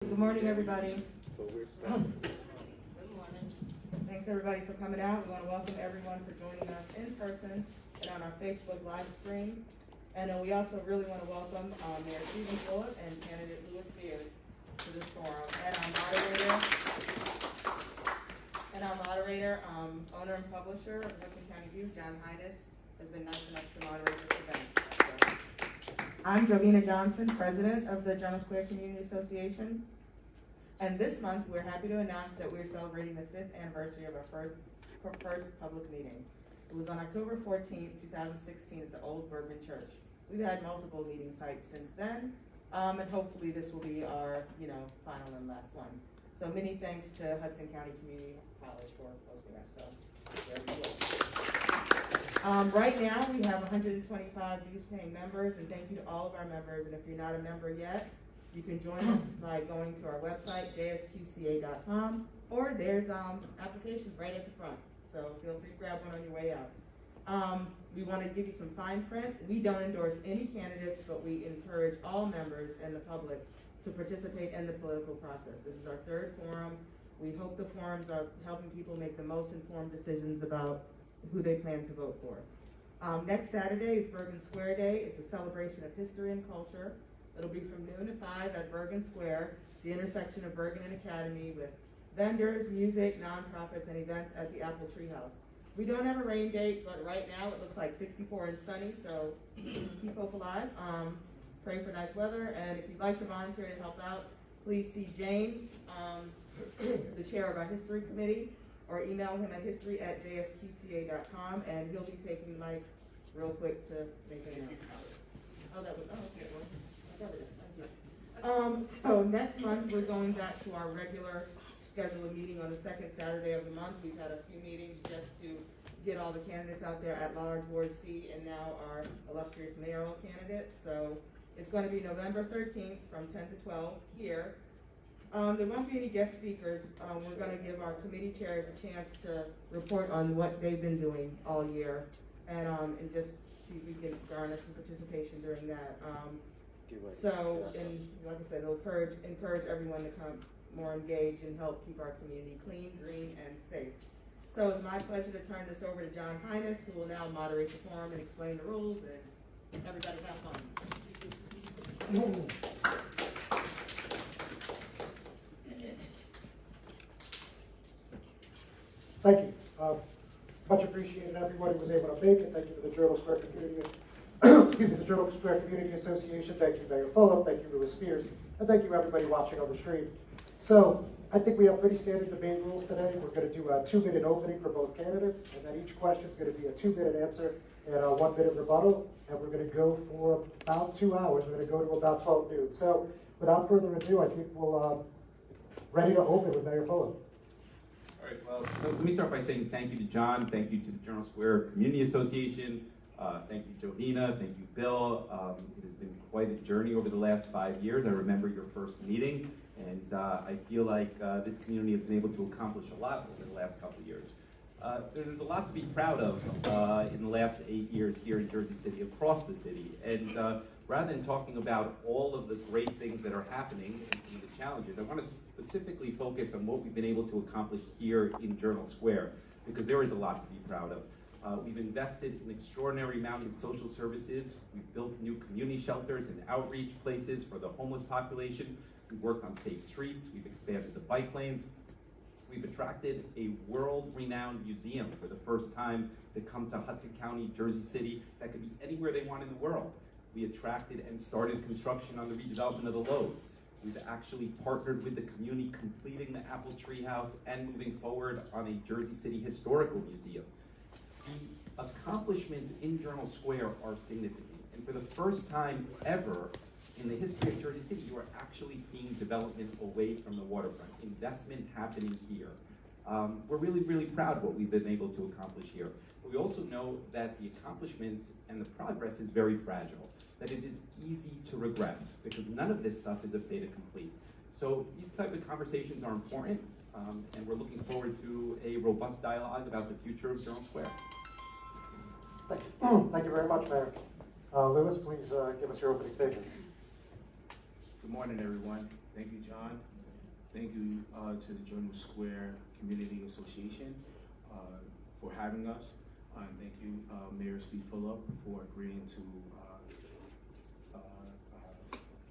Good morning, everybody. Good morning. Thanks, everybody, for coming out. We want to welcome everyone for joining us in person and on our Facebook live stream. And we also really want to welcome Mayor Steven Fulop and candidate Louis Spears to this forum. And our moderator, owner and publisher of Hudson County View, John Heinis, has been nice enough to moderate this event. So, I'm Jovina Johnson, president of the Journal Square Community Association. And this month, we're happy to announce that we're celebrating the 5th anniversary of our first public meeting. It was on October 14th, 2016 at the Old Bergman Church. We've had multiple meeting sites since then, and hopefully this will be our, final and last one. So many thanks to Hudson County Community College for hosting us, so there we go. Right now, we have 125 dues-paying members, and thank you to all of our members, and if you're not a member yet, you can join us by going to our website, jsqca.com, or there's applications right at the front. So feel free to grab one on your way out. We want to give you some fine print. We don't endorse any candidates, but we encourage all members and the public to participate in the political process. This is our third forum. We hope the forums are helping people make the most informed decisions about who they plan to vote for. Next Saturday is Bergen Square Day. It's a celebration of history and culture. It'll be from noon to 5 at Bergen Square, the intersection of Bergen and Academy, with vendors, music, nonprofits, and events at the Apple Tree House. We don't have a rain date, but right now it looks like 64 and sunny, so keep hope alive. Pray for nice weather, and if you'd like to volunteer to help out, please see James, the chair of our history committee, or email him at history@jsqca.com, and he'll be taking the mic real quick to make an announcement. So next month, we're going back to our regular scheduled meeting on the second Saturday of the month. We've had a few meetings just to get all the candidates out there at large, Ward C, and now our illustrious mayoral candidates. So it's going to be November 13th from 10 to 12 here. There won't be any guest speakers. We're going to give our committee chairs a chance to report on what they've been doing all year, and just see if we can garner some participation during that. And like I said, it'll encourage everyone to come more engaged and help keep our community clean, green, and safe. So it's my pleasure to turn this over to John Heinis, who will now moderate the forum and explain the rules, and everybody have fun. Thank you. Much appreciated. Everybody was able to make it. Thank you for the Journal Square Community. The Journal Square Community Association. Thank you, Mayor Fulop. Thank you, Louis Spears, and thank you everybody watching on the stream. So I think we have pretty standard debate rules today. We're going to do a 2-minute opening for both candidates, and then each question is going to be a 2-minute answer and a 1-minute rebuttal. And we're going to go for about 2 hours. We're going to go to about 12 noon. So without further ado, I think we'll ready to open with Mayor Fulop. All right, well, so let me start by saying thank you to John, thank you to the Journal Square Community Association, thank you Jovina, thank you Bill. It has been quite a journey over the last 5 years. I remember your first meeting, and I feel like this community has been able to accomplish a lot over the last couple of years. There's a lot to be proud of in the last 8 years here in Jersey City, across the city, and rather than talking about all of the great things that are happening and some of the challenges, I want to specifically focus on what we've been able to accomplish here in Journal Square, because there is a lot to be proud of. We've invested an extraordinary amount in social services. We've built new community shelters and outreach places for the homeless population. We've worked on safe streets. We've expanded the bike lanes. We've attracted a world-renowned museum for the first time to come to Hudson County, Jersey City, that could be anywhere they want in the world. We attracted and started construction on the redevelopment of the Lowe's. We've actually partnered with the community, completing the Apple Tree House and moving forward on a Jersey City historical museum. The accomplishments in Journal Square are significant, and for the first time ever in the history of Jersey City, you are actually seeing development away from the waterfront, investment happening here. We're really, really proud of what we've been able to accomplish here. But we also know that the accomplishments and the progress is very fragile, that it is easy to regress, because none of this stuff is a fait accompli. So these type of conversations are important, and we're looking forward to a robust dialogue about the future of Journal Square. Thank you. Thank you very much, Mayor. Louis, please give us your opening statement. Good morning, everyone. Thank you, John. Thank you to the Journal Square Community Association for having us. Thank you, Mayor Steven Fulop, for agreeing to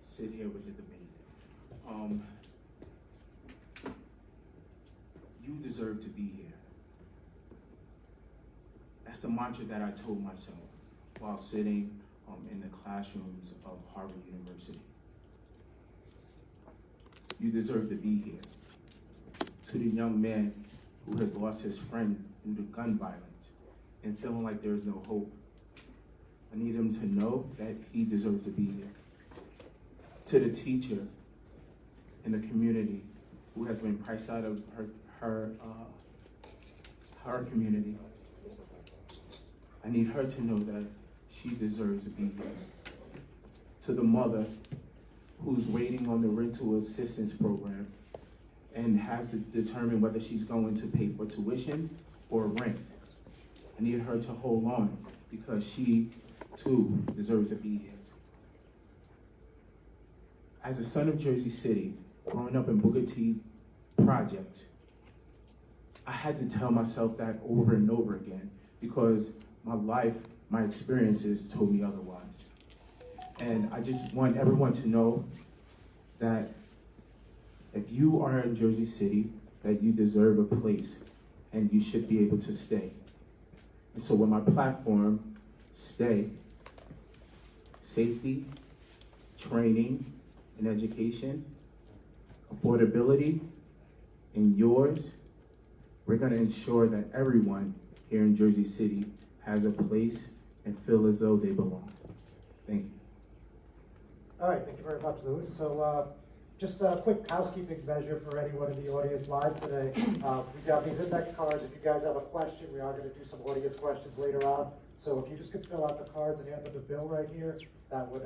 sit here with the debate. You deserve to be here. That's the mantra that I told myself while sitting in the classrooms of Harvard University. You deserve to be here. To the young man who has lost his friend due to gun violence and feeling like there's no hope, I need him to know that he deserves to be here. To the teacher in the community who has been priced out of her community, I need her to know that she deserves to be here. To the mother who's waiting on the rental assistance program and has to determine whether she's going to pay for tuition or rent, I need her to hold on because she too deserves to be here. As a son of Jersey City, growing up in Booker T Project, I had to tell myself that over and over again because my life, my experiences told me otherwise. And I just want everyone to know that if you are in Jersey City, that you deserve a place and you should be able to stay. And so with my platform, stay, safety, training, and education, affordability, and yours, we're gonna ensure that everyone here in Jersey City has a place and feel as though they belong. Thank you. All right, thank you very much, Louis. So just a quick housekeeping measure for anyone in the audience live today. We've got these index cards. If you guys have a question, we are going to do some audience questions later on. So if you just could fill out the cards and hand them to Bill right here, that would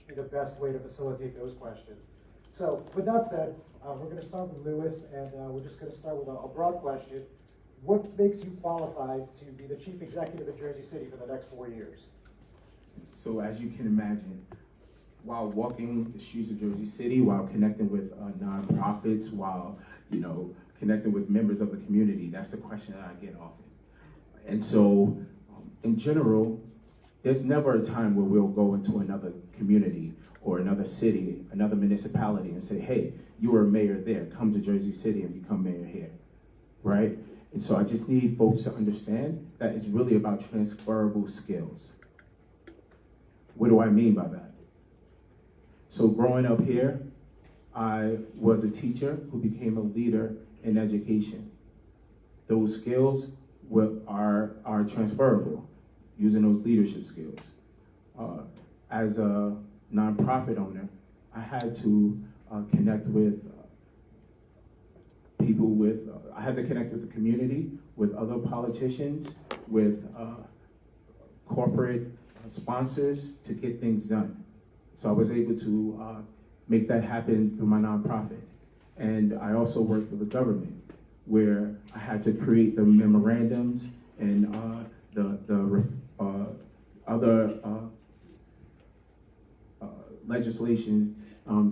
be the best way to facilitate those questions. So with that said, we're going to start with Louis, and we're just going to start with a broad question. What makes you qualified to be the chief executive of Jersey City for the next 4 years? So as you can imagine, while walking the streets of Jersey City, while connecting with nonprofits, while connecting with members of the community, that's the question that I get often. And so, in general, there's never a time where we'll go into another community or another city, another municipality, and say, "Hey, you were a mayor there. Come to Jersey City and become mayor here," right? And so I just need folks to understand that it's really about transferable skills. What do I mean by that? So growing up here, I was a teacher who became a leader in education. Those skills are transferable, using those leadership skills. As a nonprofit owner, I had to connect with people I had to connect with the community, with other politicians, with corporate sponsors to get things done. So I was able to make that happen through my nonprofit. And I also worked for the government, where I had to create the memorandums and the other legislation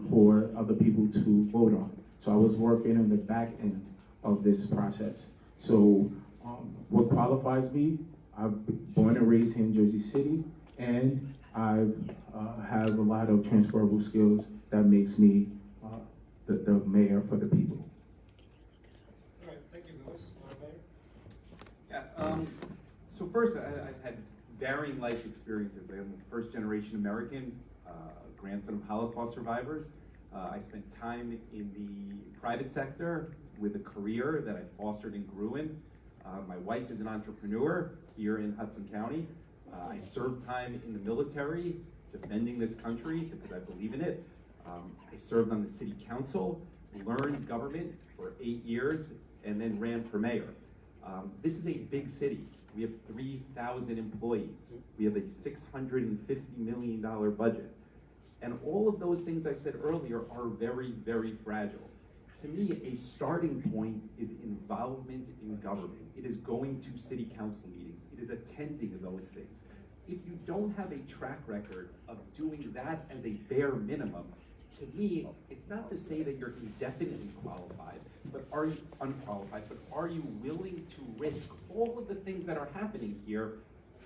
for other people to vote on. So I was working on the back end of this process. So what qualifies me, I'm born and raised here in Jersey City, and I have a lot of transferable skills that makes me the mayor for the people. All right, thank you, Louis. Mayor? Yeah, so first, I've had varying life experiences. I'm a first-generation American, grandson of Holocaust survivors. I spent time in the private sector with a career that I fostered and grew in. My wife is an entrepreneur here in Hudson County. I served time in the military, defending this country because I believe in it. I served on the city council, learned government for 8 years, and then ran for mayor. This is a big city. We have 3,000 employees. We have a $650 million budget. And all of those things I said earlier are very, very fragile. To me, a starting point is involvement in government. It is going to city council meetings. It is attending those things. If you don't have a track record of doing that as a bare minimum, to me, it's not to say that you're indefinitely qualified, but are you unqualified, but are you willing to risk all of the things that are happening here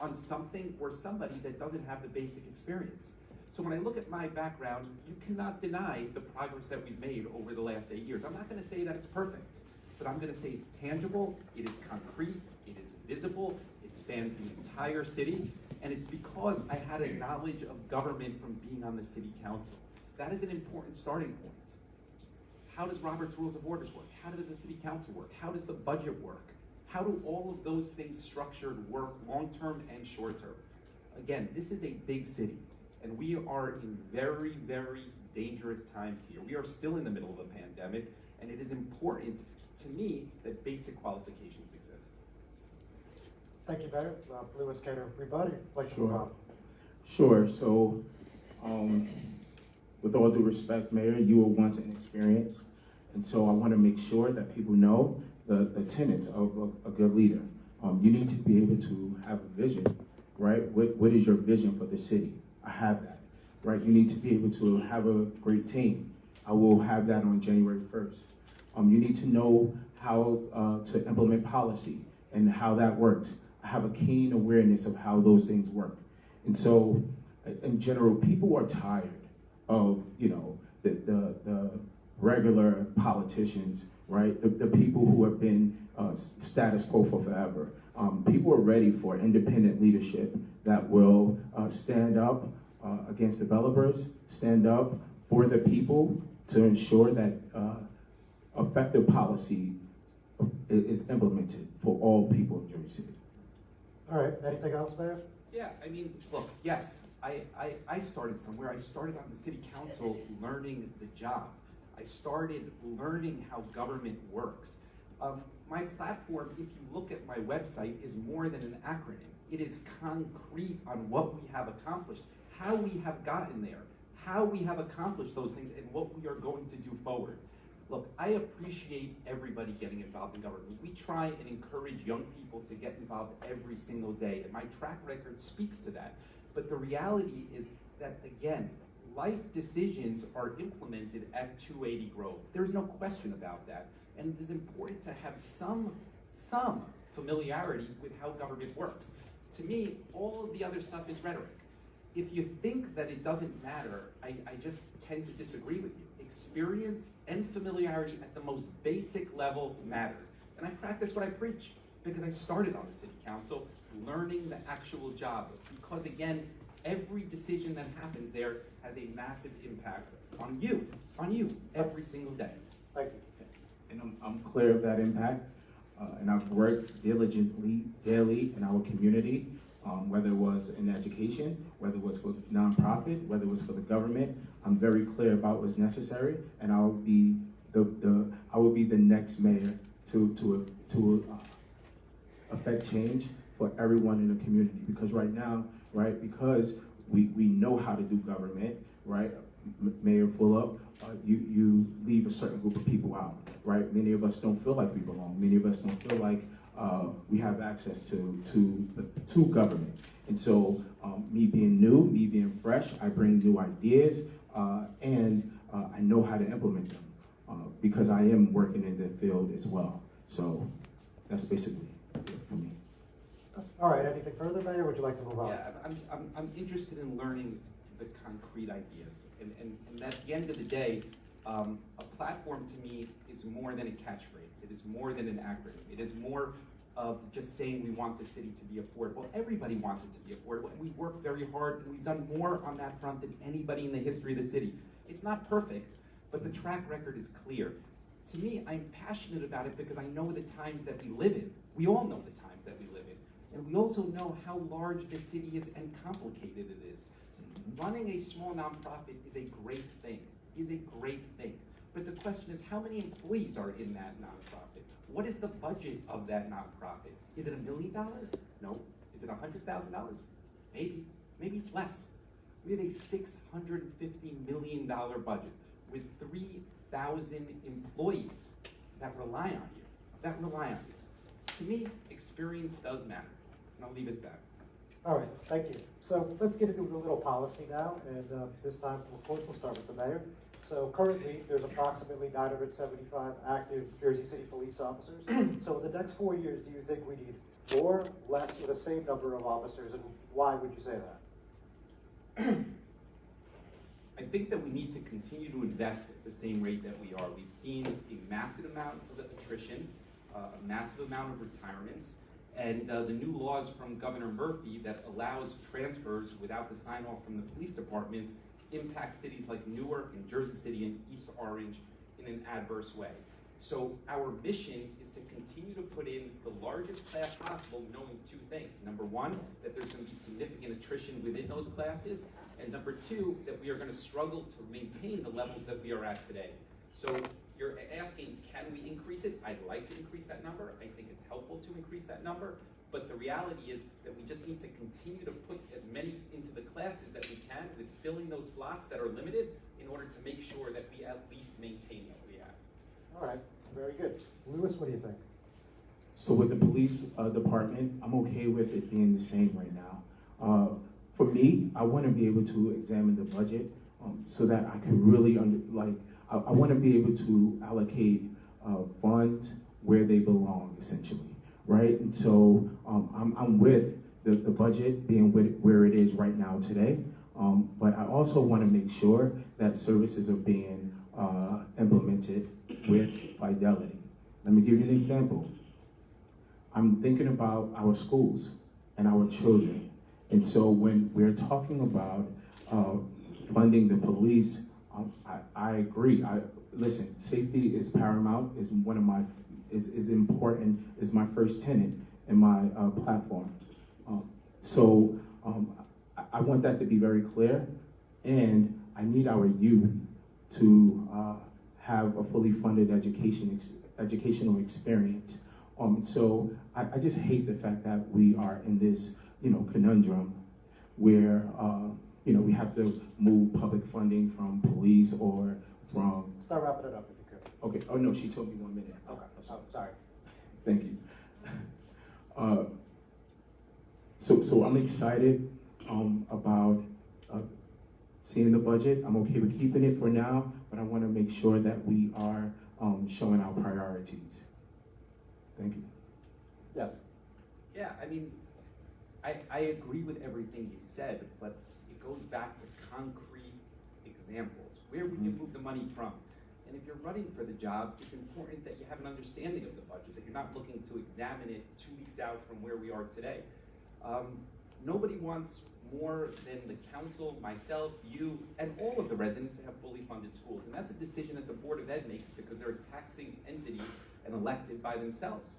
on something or somebody that doesn't have the basic experience? So when I look at my background, you cannot deny the progress that we've made over the last 8 years. I'm not gonna say that it's perfect, but I'm gonna say it's tangible, it is concrete, it is visible, it spans the entire city, and it's because I had a knowledge of government from being on the city council. That is an important starting point. How does Robert's Rules of Orders work? How does the city council work? How does the budget work? How do all of those things structured work long-term and short-term? Again, this is a big city, and we are in very, very dangerous times here. We are still in the middle of a pandemic, and it is important to me that basic qualifications exist. Thank you, Mayor. Lewis, Cater, everybody, like to move on. Sure, so, with all due respect, Mayor, you were once an experience, and so I want to make sure that people know the tenets of a good leader. You need to be able to have a vision, right? What is your vision for the city? I have that, right? You need to be able to have a great team. I will have that on January 1st. You need to know how to implement policy and how that works. I have a keen awareness of how those things work. And so, in general, people are tired of, the regular politicians, right? The people who have been status quo for forever. People are ready for independent leadership that will stand up against developers, stand up for the people to ensure that effective policy is implemented for all people of Jersey City. All right, anything else, Mayor? Yeah, I mean, look, yes, I started somewhere. I started on the city council learning the job. I started learning how government works. My platform, if you look at my website, is more than an acronym. It is concrete on what we have accomplished, how we have gotten there, how we have accomplished those things, and what we are going to do forward. Look, I appreciate everybody getting involved in government. We try and encourage young people to get involved every single day, and my track record speaks to that. But the reality is that, again, life decisions are implemented at 280 Grove. There's no question about that. And it is important to have some familiarity with how government works. To me, all of the other stuff is rhetoric. If you think that it doesn't matter, I just tend to disagree with you. Experience and familiarity at the most basic level matters. And I practice what I preach because I started on the city council learning the actual job. Because again, every decision that happens there has a massive impact on you, every single day. Thank you. And I'm clear of that impact, and I've worked diligently daily in our community, whether it was in education, whether it was for nonprofit, whether it was for the government. I'm very clear about what's necessary, and I will be the next mayor to affect change for everyone in the community. Because right now, right, because we know how to do government, right? Mayor Fulop, you leave a certain group of people out, right? Many of us don't feel like we belong. Many of us don't feel like we have access to government. And so me being new, me being fresh, I bring new ideas, and I know how to implement them because I am working in the field as well. So that's basically it for me. All right, anything further, Mayor? Would you like to move on? Yeah, I'm interested in learning the concrete ideas. And at the end of the day, a platform to me is more than a catchphrase. It is more than an acronym. It is more of just saying we want the city to be affordable. Everybody wants it to be affordable, and we work very hard, and we've done more on that front than anybody in the history of the city. It's not perfect, but the track record is clear. To me, I'm passionate about it because I know the times that we live in. We all know the times that we live in. And we also know how large this city is and complicated it is. Running a small nonprofit is a great thing. But the question is, how many employees are in that nonprofit? What is the budget of that nonprofit? Is it $1 million? No. Is it $100,000? Maybe. Maybe it's less. We have a $650 million budget with 3,000 employees that rely on you. To me, experience does matter. And I'll leave it at that. All right, thank you. So let's get into a little policy now, and this time, of course, we'll start with the mayor. So currently, there's approximately 975 active Jersey City police officers. So in the next 4 years, do you think we need more, less, or the same number of officers, and why would you say that? I think that we need to continue to invest at the same rate that we are. We've seen a massive amount of attrition, a massive amount of retirements, and the new laws from Governor Murphy that allows transfers without the sign-off from the police departments impact cities like Newark and Jersey City and East Orange in an adverse way. So our mission is to continue to put in the largest class possible, knowing two things. Number one, that there's going to be significant attrition within those classes, and number two, that we are going to struggle to maintain the levels that we are at today. So you're asking, can we increase it? I'd like to increase that number. I think it's helpful to increase that number, but the reality is that we just need to continue to put as many into the classes that we can with filling those slots that are limited in order to make sure that we at least maintain what we have. All right, very good. Lewis, what do you think? So with the police department, I'm okay with it being the same right now. For me, I want to be able to examine the budget so that I can really, I want to be able to allocate funds where they belong, essentially, right? And so I'm with the budget being where it is right now today, but I also want to make sure that services are being implemented with fidelity. Let me give you an example. I'm thinking about our schools and our children. And so when we're talking about funding the police, I agree. Listen, safety is paramount, is one of my, is important, is my first tenet in my platform. I want that to be very clear, and I need our youth to have a fully funded educational experience. So I just hate the fact that we are in this, conundrum where, we have to move public funding from police or from. Start wrapping it up if you could. Okay. Oh no, she told me 1 minute. Okay. Oh, sorry. Thank you. So I'm excited about seeing the budget. I'm okay with keeping it for now, but I want to make sure that we are showing our priorities. Thank you. Yes. Yeah, I mean, I agree with everything you said, but it goes back to concrete examples. Where would you move the money from? And if you're running for the job, it's important that you have an understanding of the budget, that you're not looking to examine it 2 weeks out from where we are today. Nobody wants more than the council, myself, you, and all of the residents to have fully funded schools. And that's a decision that the Board of Ed makes because they're a taxing entity and elected by themselves.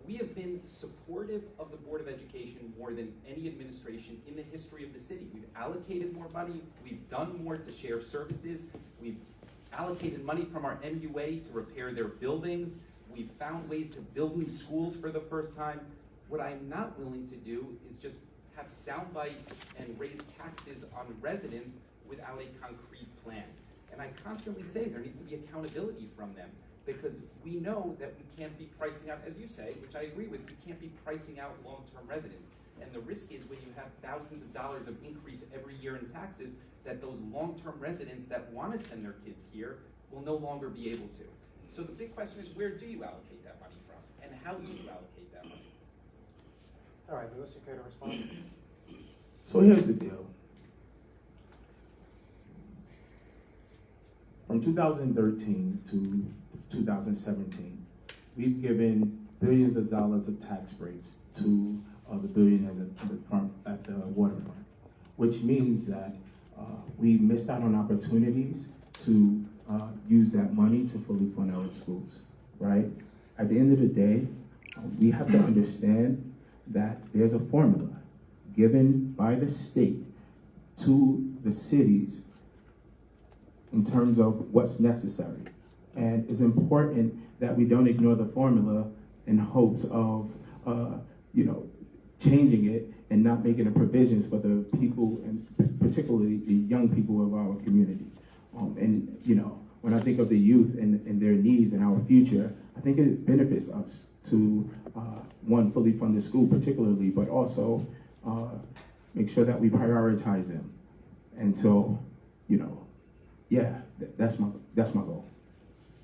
We have been supportive of the Board of Education more than any administration in the history of the city. We've allocated more money, we've done more to share services, we've allocated money from our MUA to repair their buildings, we've found ways to build new schools for the first time. What I'm not willing to do is just have sound bites and raise taxes on residents without a concrete plan. And I constantly say there needs to be accountability from them, because we know that we can't be pricing out, as you say, which I agree with, we can't be pricing out long-term residents. And the risk is when you have thousands of dollars of increase every year in taxes, that those long-term residents that want to send their kids here will no longer be able to. So the big question is, where do you allocate that money from? And how do you allocate that money? All right, Lewis, you care to respond? So here's the deal. From 2013 to 2017, we've given billions of dollars of tax breaks to the billionaires at the waterfront, which means that we missed out on opportunities to use that money to fully fund our schools, right? At the end of the day, we have to understand that there's a formula given by the state to the cities in terms of what's necessary. And it's important that we don't ignore the formula in hopes of, changing it and not making the provisions for the people, and particularly the young people of our community. When I think of the youth and their needs and our future, I think it benefits us to, one, fully fund the school particularly, but also make sure that we prioritize them. And so, yeah, that's my goal.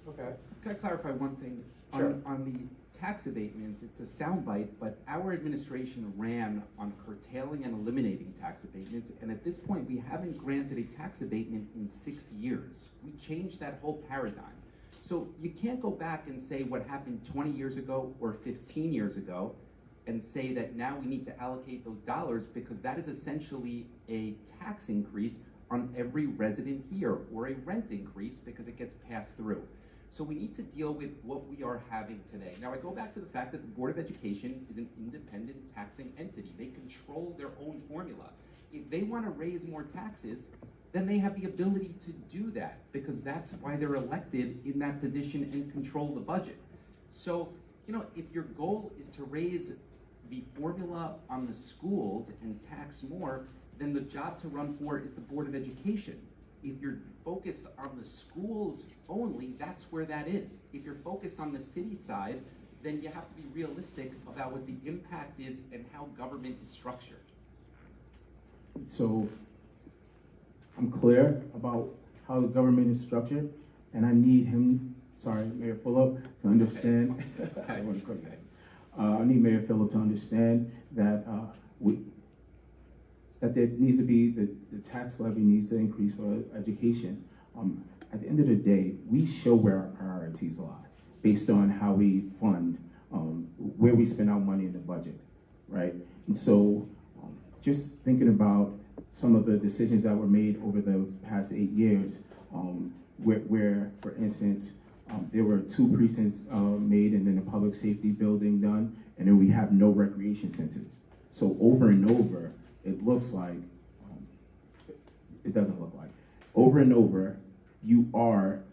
Okay. Can I clarify one thing? Sure. On the tax abatements, it's a soundbite, but our administration ran on curtailing and eliminating tax abatements, and at this point, we haven't granted a tax abatement in 6 years. We changed that whole paradigm. So you can't go back and say what happened 20 years ago or 15 years ago and say that now we need to allocate those dollars, because that is essentially a tax increase on every resident here, or a rent increase because it gets passed through. So we need to deal with what we are having today. Now I go back to the fact that the Board of Education is an independent taxing entity. They control their own formula. If they want to raise more taxes, then they have the ability to do that, because that's why they're elected in that position and control the budget. So, you know, if your goal is to raise the formula on the schools and tax more, then the job to run for is the Board of Education. If you're focused on the schools only, that's where that is. If you're focused on the city side, then you have to be realistic about what the impact is and how government is structured. So I'm clear about how the government is structured, and I need him, Mayor Fulop, to understand. Okay. I need Mayor Fulop to understand that that there needs to be, the tax levy needs to increase for education. At the end of the day, we show where our priorities lie based on how we fund, where we spend our money in the budget, right? And so just thinking about some of the decisions that were made over the past 8 years, where for instance, there were 2 precincts made, and then a public safety building done, and then we have no recreation centers. So over and over, it looks like, it doesn't look like, over and over, you are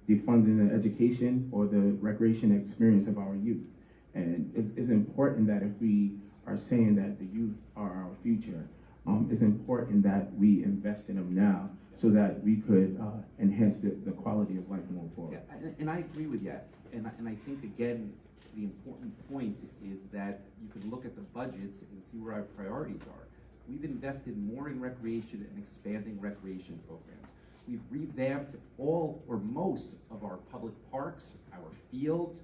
defunding the education or the recreation experience of our youth. And it's important that if we are saying that the youth are our future, it's important that we invest in them now so that we could enhance the quality of life moving forward. Yeah, and I agree with that. And I think, again, the important point is that you could look at the budgets and see where our priorities are. We've invested more in recreation and expanding recreation programs. We've revamped all or most of our public parks, our fields.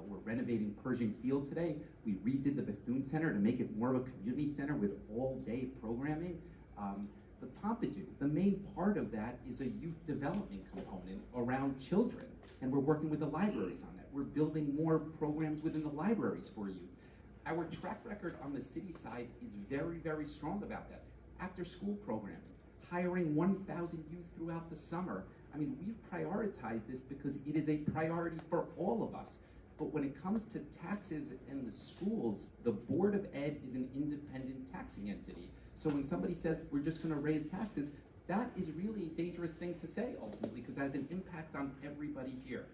We're renovating Pershing Field today. We redid the Bethune Center to make it more of a community center with all-day programming. The Pompidou, the main part of that is a youth development component around children, and we're working with the libraries on that. We're building more programs within the libraries for youth. Our track record on the city side is very, very strong about that. After school programming, hiring 1,000 youth throughout the summer. I mean, we've prioritized this because it is a priority for all of us. But when it comes to taxes and the schools, the Board of Ed is an independent taxing entity. So when somebody says we're just going to raise taxes, that is really a dangerous thing to say ultimately, because that has an impact on everybody here.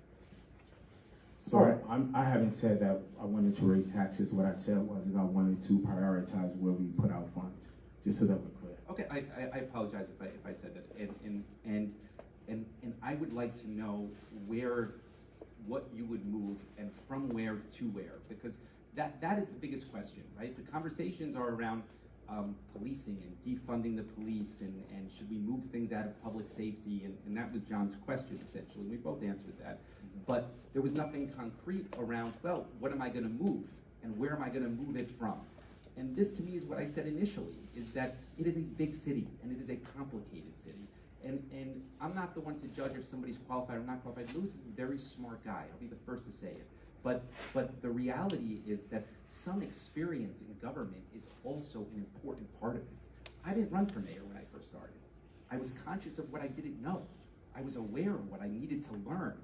So I haven't said that I wanted to raise taxes. What I said was I wanted to prioritize where we put our funds, just so that we're clear. Okay, I apologize if I said that, and I would like to know what you would move and from where to where, because that is the biggest question, right? The conversations are around policing and defunding the police, and should we move things out of public safety, and that was John's question essentially. We both answered that, but there was nothing concrete around, well, what am I going to move and where am I going to move it from? And this to me is what I said initially, is that it is a big city and it is a complicated city. And I'm not the one to judge if somebody's qualified or not qualified. Lewis is a very smart guy. I'll be the first to say it. But the reality is that some experience in government is also an important part of it. I didn't run for mayor when I first started. I was conscious of what I didn't know. I was aware of what I needed to learn.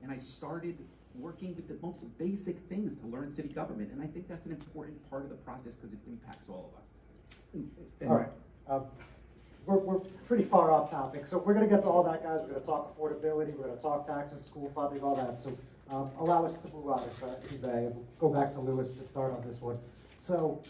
And I started working with the most basic things to learn city government. And I think that's an important part of the process because it impacts all of us. All right. We're pretty far off topic, so we're going to get to all that, guys. We're going to talk affordability, we're going to talk taxes, school funding, all that. So allow us to move on if you may. We'll go back to Lewis to start on this one. So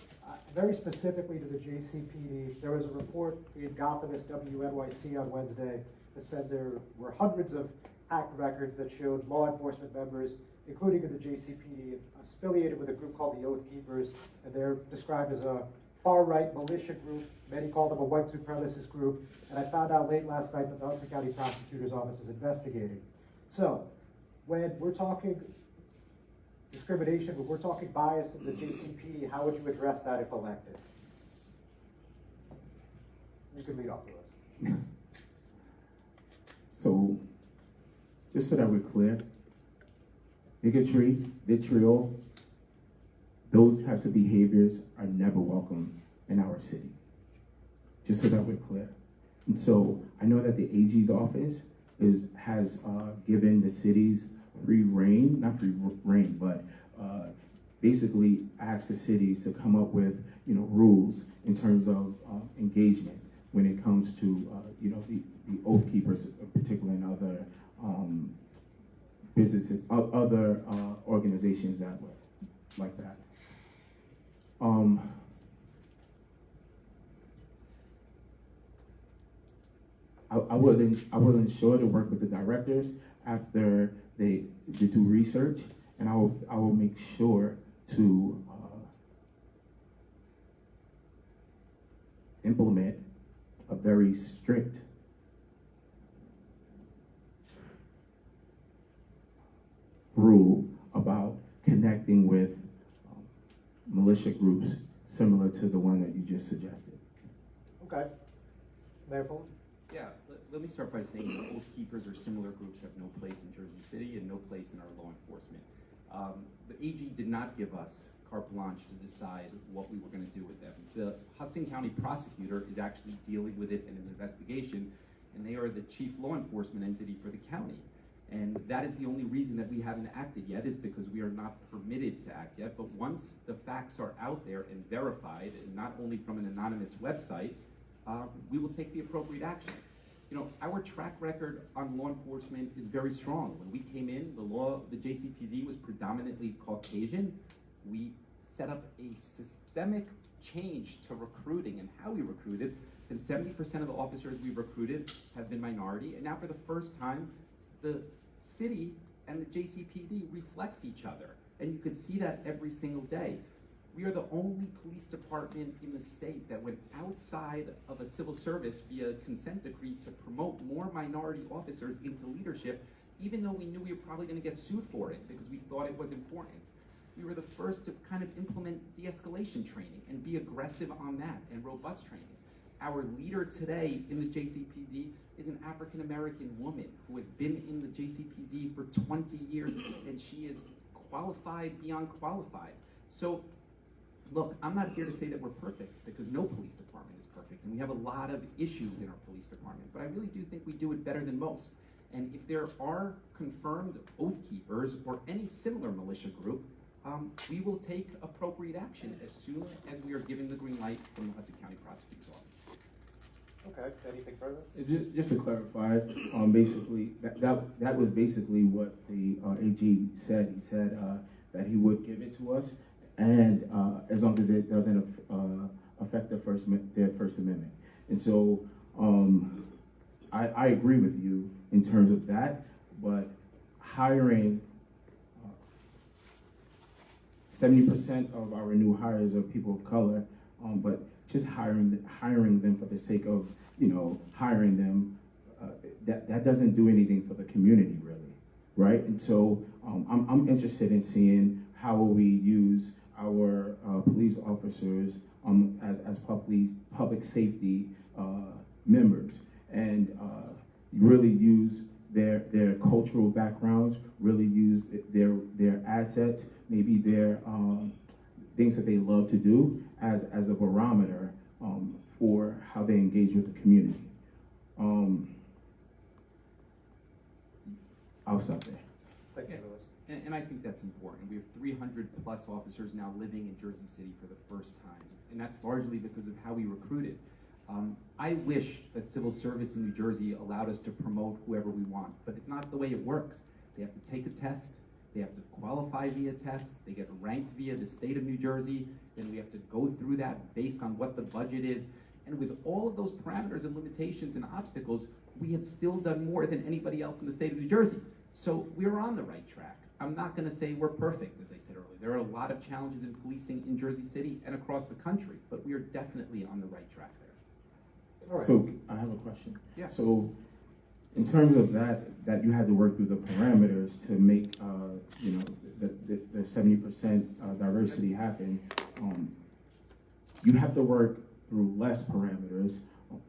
very specifically to the JCPD, there was a report in Gothamist WNYC on Wednesday that said there were hundreds of hacked records that showed law enforcement members, including in the JCPD, affiliated with a group called the Oath Keepers, and they're described as a far-right militia group. Many call them a white supremacist group. And I found out late last night that the Hudson County Prosecutor's Office is investigating. So, when we're talking discrimination, when we're talking bias in the JCPD, how would you address that if elected? You can lead off the list. So, just so that we're clear, bigotry, vitriol, those types of behaviors are never welcome in our city. Just so that we're clear. And so I know that the AG's office has given the cities free reign, not free reign, but basically asked the cities to come up with rules in terms of engagement when it comes to the Oath Keepers, particularly in other businesses, other organizations that like that. I will ensure to work with the directors after they do research, and I will make sure to implement a very strict rule about connecting with militia groups similar to the one that you just suggested. Okay. Mayor Fulop? Yeah, let me start by saying that Oath Keepers or similar groups have no place in Jersey City and no place in our law enforcement. The AG did not give us carte blanche to decide what we were going to do with them. The Hudson County prosecutor is actually dealing with it in an investigation, and they are the chief law enforcement entity for the county. And that is the only reason that we haven't acted yet, is because we are not permitted to act yet. But once the facts are out there and verified, and not only from an anonymous website, we will take the appropriate action. Our track record on law enforcement is very strong. When we came in, the JCPD was predominantly Caucasian. We set up a systemic change to recruiting and how we recruited, and 70% of the officers we recruited have been minority. And now for the first time, the city and the JCPD reflects each other. And you can see that every single day. We are the only police department in the state that went outside of a civil service via consent decree to promote more minority officers into leadership, even though we knew we were probably going to get sued for it because we thought it was important. We were the first to kind of implement de-escalation training and be aggressive on that, and robust training. Our leader today in the JCPD is an African-American woman who has been in the JCPD for 20 years, and she is qualified beyond qualified. So, look, I'm not here to say that we're perfect, because no police department is perfect, and we have a lot of issues in our police department, but I really do think we do it better than most. And if there are confirmed Oath Keepers or any similar militia group, we will take appropriate action as soon as we are given the green light from the Hudson County Prosecutor's Office. Okay, anything further? Just to clarify, basically, that was basically what the AG said. He said that he would give it to us, and as long as it doesn't affect their First Amendment. And so I agree with you in terms of that, but hiring 70% of our new hires are people of color, but just hiring them for the sake of hiring them, that doesn't do anything for the community, really, right? And so I'm interested in seeing how will we use our police officers as public safety members, and really use their cultural backgrounds, really use their assets, maybe their things that they love to do as a barometer for how they engage with the community. I'll stop there. Thank you, Louis. And I think that's important. We have 300 plus officers now living in Jersey City for the first time. And that's largely because of how we recruited. I wish that civil service in New Jersey allowed us to promote whoever we want, but it's not the way it works. They have to take a test, they have to qualify via test, they get ranked via the state of New Jersey, then we have to go through that based on what the budget is. And with all of those parameters and limitations and obstacles, we have still done more than anybody else in the state of New Jersey. So we're on the right track. I'm not gonna say we're perfect, as I said earlier. There are a lot of challenges in policing in Jersey City and across the country, but we are definitely on the right track there. All right. So I have a question. Yeah. So in terms of that you had to work through the parameters to make, you know, the 70% diversity happen, you have to work through less parameters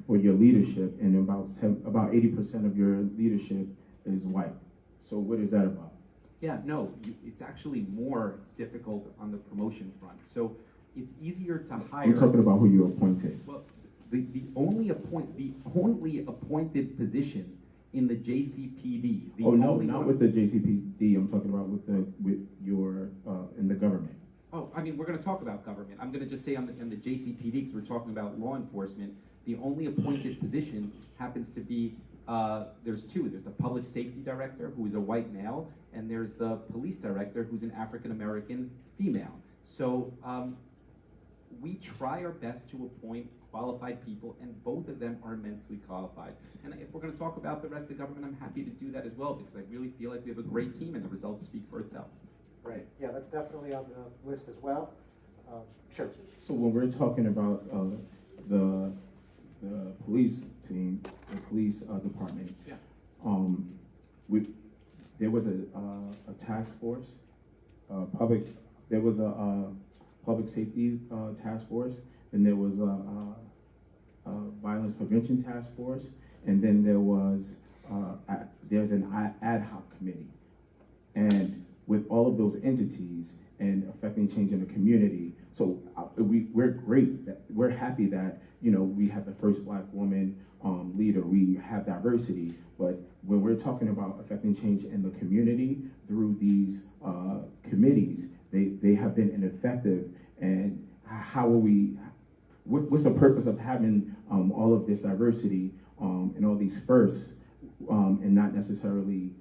for your leadership, and about 80% of your leadership is white. So what is that about? Yeah, no, it's actually more difficult on the promotion front. So it's easier to hire. I'm talking about who you appointed. Well, the only appointed position in the JCPD. Oh no, not with the JCPD. I'm talking about with your in the government. Oh, I mean, we're going to talk about government. I'm going to just say on the JCPD, because we're talking about law enforcement, the only appointed position happens to be, there's two. There's the public safety director, who is a white male, and there's the police director, who's an African-American female. So we try our best to appoint qualified people, and both of them are immensely qualified. And if we're going to talk about the rest of government, I'm happy to do that as well, because I really feel like we have a great team, and the results speak for itself. Right, yeah, that's definitely on the list as well. Sure. So when we're talking about the police team, the police department, Yeah. There was a task force, there was a public safety task force, and there was a violence prevention task force, and then there's an ad hoc committee. And with all of those entities and affecting change in the community, so we're great, we're happy that, you know, we have the first Black woman leader, we have diversity, but when we're talking about affecting change in the community through these committees, they have been ineffective. And how are we, what's the purpose of having all of this diversity and all these firsts and not necessarily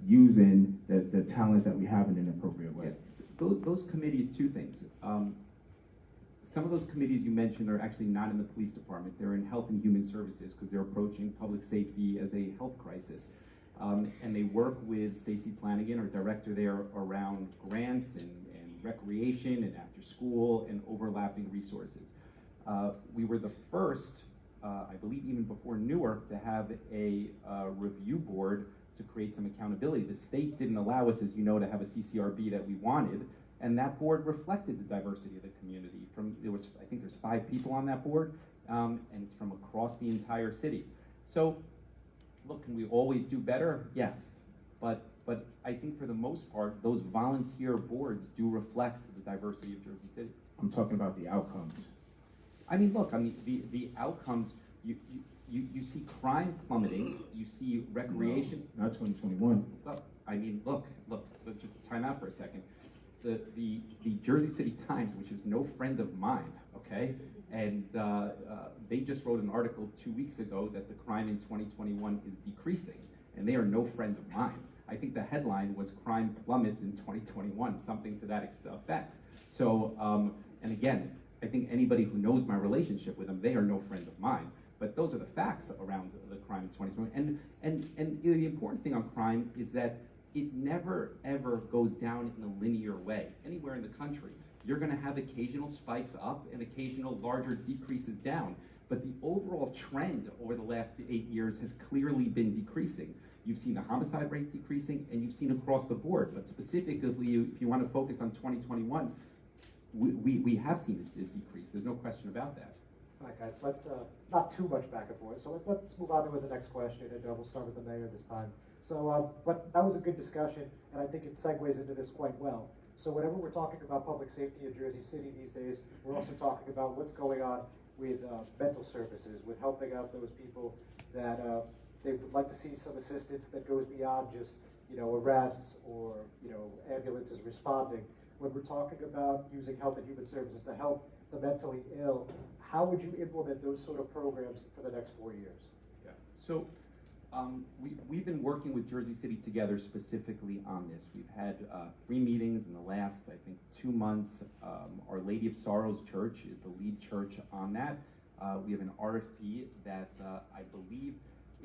using the talents that we have in an appropriate way? Those committees, two things. Some of those committees you mentioned are actually not in the police department. They're in health and human services, because they're approaching public safety as a health crisis. And they work with Stacy Flanagan, our director there, around grants and recreation and after school and overlapping resources. We were the first, I believe even before Newark, to have a review board to create some accountability. The state didn't allow us, as you know, to have a CCRB that we wanted, and that board reflected the diversity of the community. I think there's 5 people on that board, and it's from across the entire city. So, look, can we always do better? Yes, but I think for the most part, those volunteer boards do reflect the diversity of Jersey City. I'm talking about the outcomes. I mean, look, the outcomes, you see crime plummeting, you see recreation. No, not 2021. Well, I mean, look, just time out for a second. The Jersey City Times, which is no friend of mine, okay, and they just wrote an article 2 weeks ago that the crime in 2021 is decreasing, and they are no friend of mine. I think the headline was "Crime Plummets in 2021," something to that effect. So, and again, I think anybody who knows my relationship with them, they are no friend of mine. But those are the facts around the crime in 2020. And the important thing on crime is that it never, ever goes down in a linear way. Anywhere in the country, you're gonna have occasional spikes up and occasional larger decreases down. But the overall trend over the last 8 years has clearly been decreasing. You've seen the homicide rate decreasing, and you've seen across the board. But specifically, if you want to focus on 2021, we have seen a decrease. There's no question about that. All right, guys, let's not too much back and forth. So let's move on to the next question, and we'll start with the mayor this time. So, but that was a good discussion, and I think it segues into this quite well. So whenever we're talking about public safety in Jersey City these days, we're also talking about what's going on with mental services, with helping out those people that they would like to see some assistance that goes beyond just, you know, arrests or, you know, ambulances responding. When we're talking about using health and human services to help the mentally ill, how would you implement those sort of programs for the next 4 years? Yeah. So we've been working with Jersey City Together specifically on this. We've had 3 meetings in the last, I think, 2 months. Our Lady of Sorrows Church is the lead church on that. We have an RFP that I believe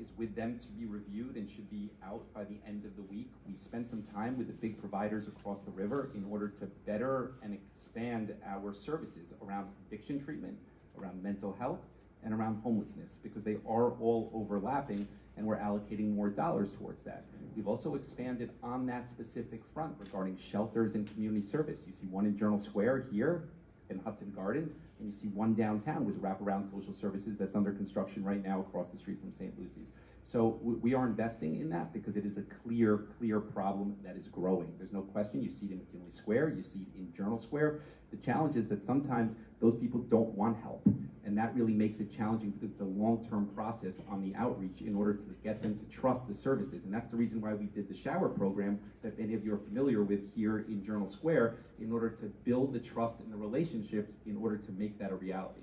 is with them to be reviewed and should be out by the end of the week. We spent some time with the big providers across the river in order to better and expand our services around addiction treatment, around mental health, and around homelessness, because they are all overlapping, and we're allocating more dollars towards that. We've also expanded on that specific front regarding shelters and community service. You see one in Journal Square here in Hudson Gardens, and you see one downtown with wraparound social services that's under construction right now across the street from St. Lucy's. So we are investing in that because it is a clear problem that is growing. There's no question. You see it in McKinley Square, you see it in Journal Square. The challenge is that sometimes those people don't want help, and that really makes it challenging because it's a long-term process on the outreach in order to get them to trust the services. And that's the reason why we did the shower program that many of you are familiar with here in Journal Square, in order to build the trust and the relationships in order to make that a reality.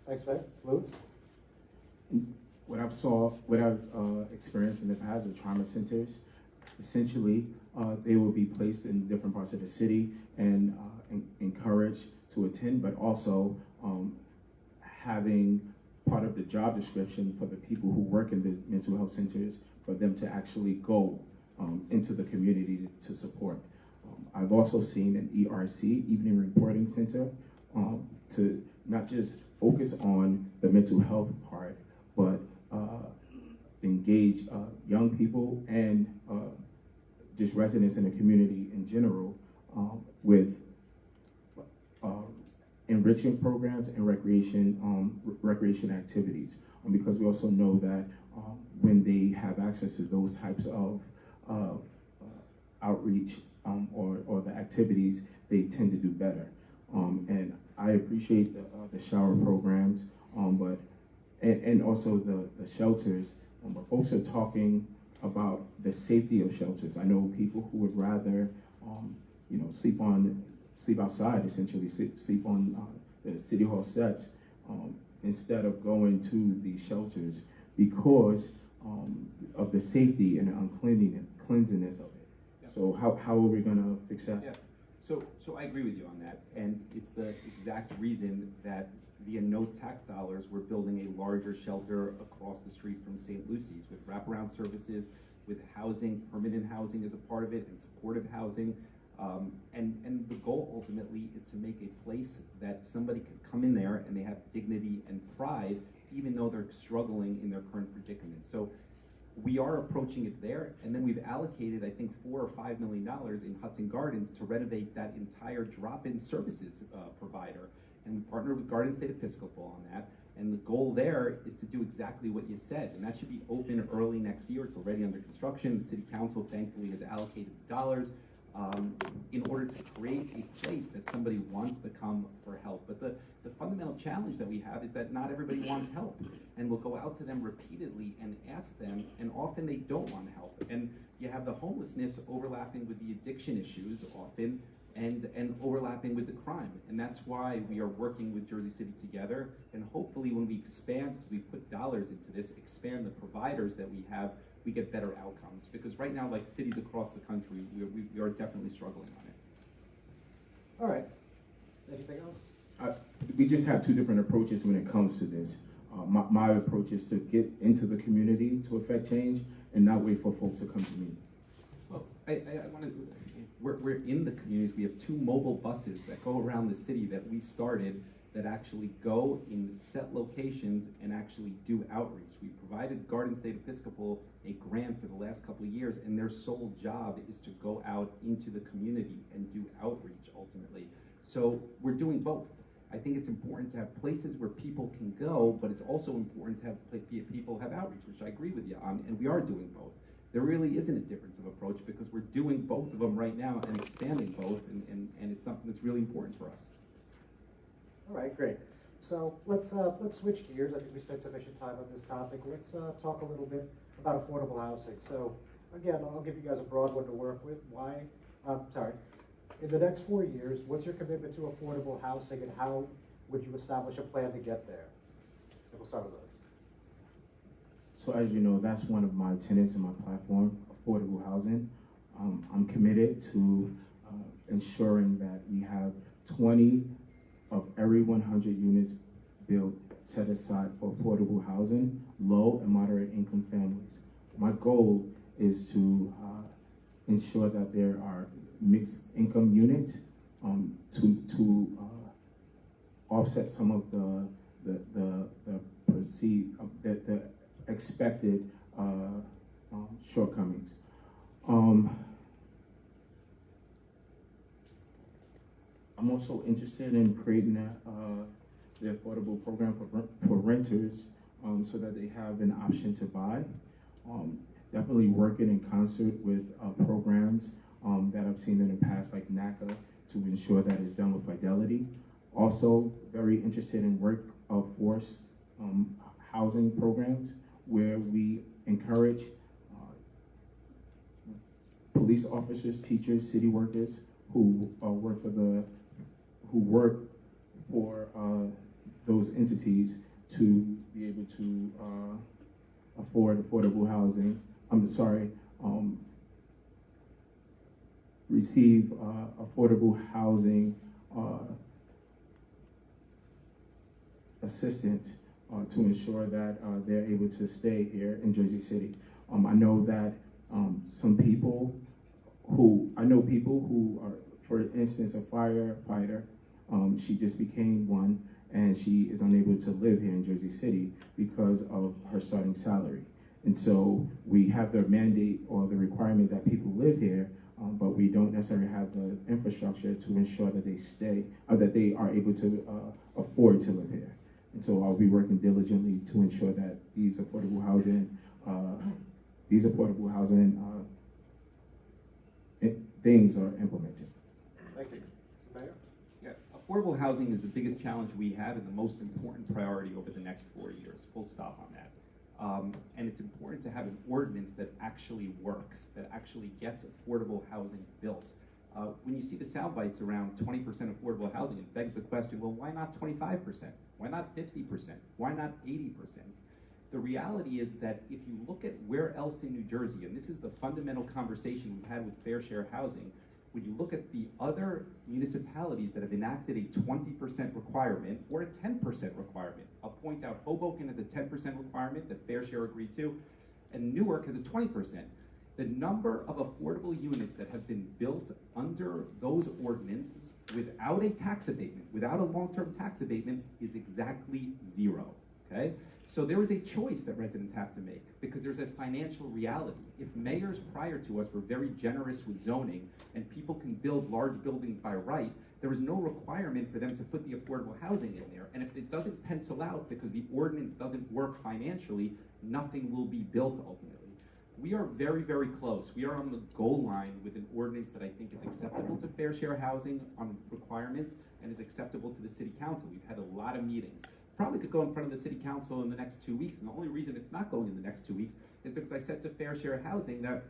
Thanks, Mike. Lou? What I've experienced in the past with trauma centers, essentially, they will be placed in different parts of the city and encouraged to attend, but also having part of the job description for the people who work in the mental health centers for them to actually go into the community to support. I've also seen an ERC, Evening Reporting Center, to not just focus on the mental health part, but engage young people and just residents in the community in general with enrichment programs and recreation activities. Because we also know that when they have access to those types of outreach or the activities, they tend to do better. And I appreciate the shower programs, and also the shelters. But folks are talking about the safety of shelters. I know people who would rather, sleep outside, essentially sleep on the city hall steps instead of going to the shelters because of the safety and the uncleanliness of it. Yeah. So how are we gonna fix that? Yeah. So I agree with you on that, and it's the exact reason that via no tax dollars, we're building a larger shelter across the street from St. Lucy's with wraparound services, with housing, permanent housing as a part of it, and supportive housing. And the goal ultimately is to make a place that somebody can come in there and they have dignity and pride, even though they're struggling in their current predicament. So we are approaching it there, and then we've allocated, I think, $4 or $5 million in Hudson Gardens to renovate that entire drop-in services provider. And we partnered with Garden State Episcopal on that. And the goal there is to do exactly what you said. And that should be open early next year. It's already under construction. The City Council, thankfully, has allocated dollars in order to create a place that somebody wants to come for help. But the fundamental challenge that we have is that not everybody wants help. And we'll go out to them repeatedly and ask them, and often they don't want help. And you have the homelessness overlapping with the addiction issues often, and overlapping with the crime. And that's why we are working with Jersey City Together, and hopefully when we expand, because we put dollars into this, expand the providers that we have, we get better outcomes. Because right now, like cities across the country, we are definitely struggling on it. All right. Anything else? We just have two different approaches when it comes to this. My approach is to get into the community to affect change and not wait for folks to come to me. Well, I want to, we're in the communities. We have 2 mobile buses that go around the city that we started that actually go in set locations and actually do outreach. We provided Garden State Episcopal a grant for the last couple of years, and their sole job is to go out into the community and do outreach ultimately. So we're doing both. I think it's important to have places where people can go, but it's also important to have people have outreach, which I agree with you on, and we are doing both. There really isn't a difference of approach because we're doing both of them right now and expanding both, and it's something that's really important for us. All right, great. So let's switch gears. I think we spent sufficient time on this topic. Let's talk a little bit about affordable housing. So again, I'll give you guys a broad one to work with. In the next 4 years, what's your commitment to affordable housing, and how would you establish a plan to get there? And we'll start with those. So as you know, that's one of my tenets in my platform, affordable housing. I'm committed to ensuring that we have 20 of every 100 units built set aside for affordable housing, low and moderate income families. My goal is to ensure that there are mixed income units to offset some of the perceived, the expected shortcomings. I'm also interested in creating the affordable program for renters so that they have an option to buy. Definitely working in concert with programs that I've seen in the past, like NACA, to ensure that it's done with fidelity. Also, very interested in workforce housing programs where we encourage police officers, teachers, city workers who work for those entities to be able to afford affordable housing. Receive affordable housing assistance to ensure that they're able to stay here in Jersey City. I know that I know people who are, for instance, a firefighter. She just became one, and she is unable to live here in Jersey City because of her starting salary. And so we have the mandate or the requirement that people live here, but we don't necessarily have the infrastructure to ensure that they stay, or that they are able to afford to live here. And so I'll be working diligently to ensure that these affordable housing things are implemented. Thank you. Mayor? Yeah, affordable housing is the biggest challenge we have and the most important priority over the next 4 years, full stop on that. And it's important to have an ordinance that actually works, that actually gets affordable housing built. When you see the sound bites around 20% affordable housing, it begs the question, well, why not 25%? Why not 50%? Why not 80%? The reality is that if you look at where else in New Jersey, and this is the fundamental conversation we've had with fair share housing, when you look at the other municipalities that have enacted a 20% requirement or a 10% requirement, I'll point out Hoboken has a 10% requirement that Fair Share agreed to, and Newark has a 20%. The number of affordable units that have been built under those ordinances without a tax abatement, without a long-term tax abatement, is exactly 0, okay? So there is a choice that residents have to make because there's a financial reality. If mayors prior to us were very generous with zoning and people can build large buildings by right, there is no requirement for them to put the affordable housing in there. And if it doesn't pencil out because the ordinance doesn't work financially, nothing will be built ultimately. We are very, very close. We are on the goal line with an ordinance that I think is acceptable to fair share housing on requirements and is acceptable to the city council. We've had a lot of meetings. Probably could go in front of the city council in the next 2 weeks, and the only reason it's not going in the next 2 weeks is because I said to Fair Share Housing that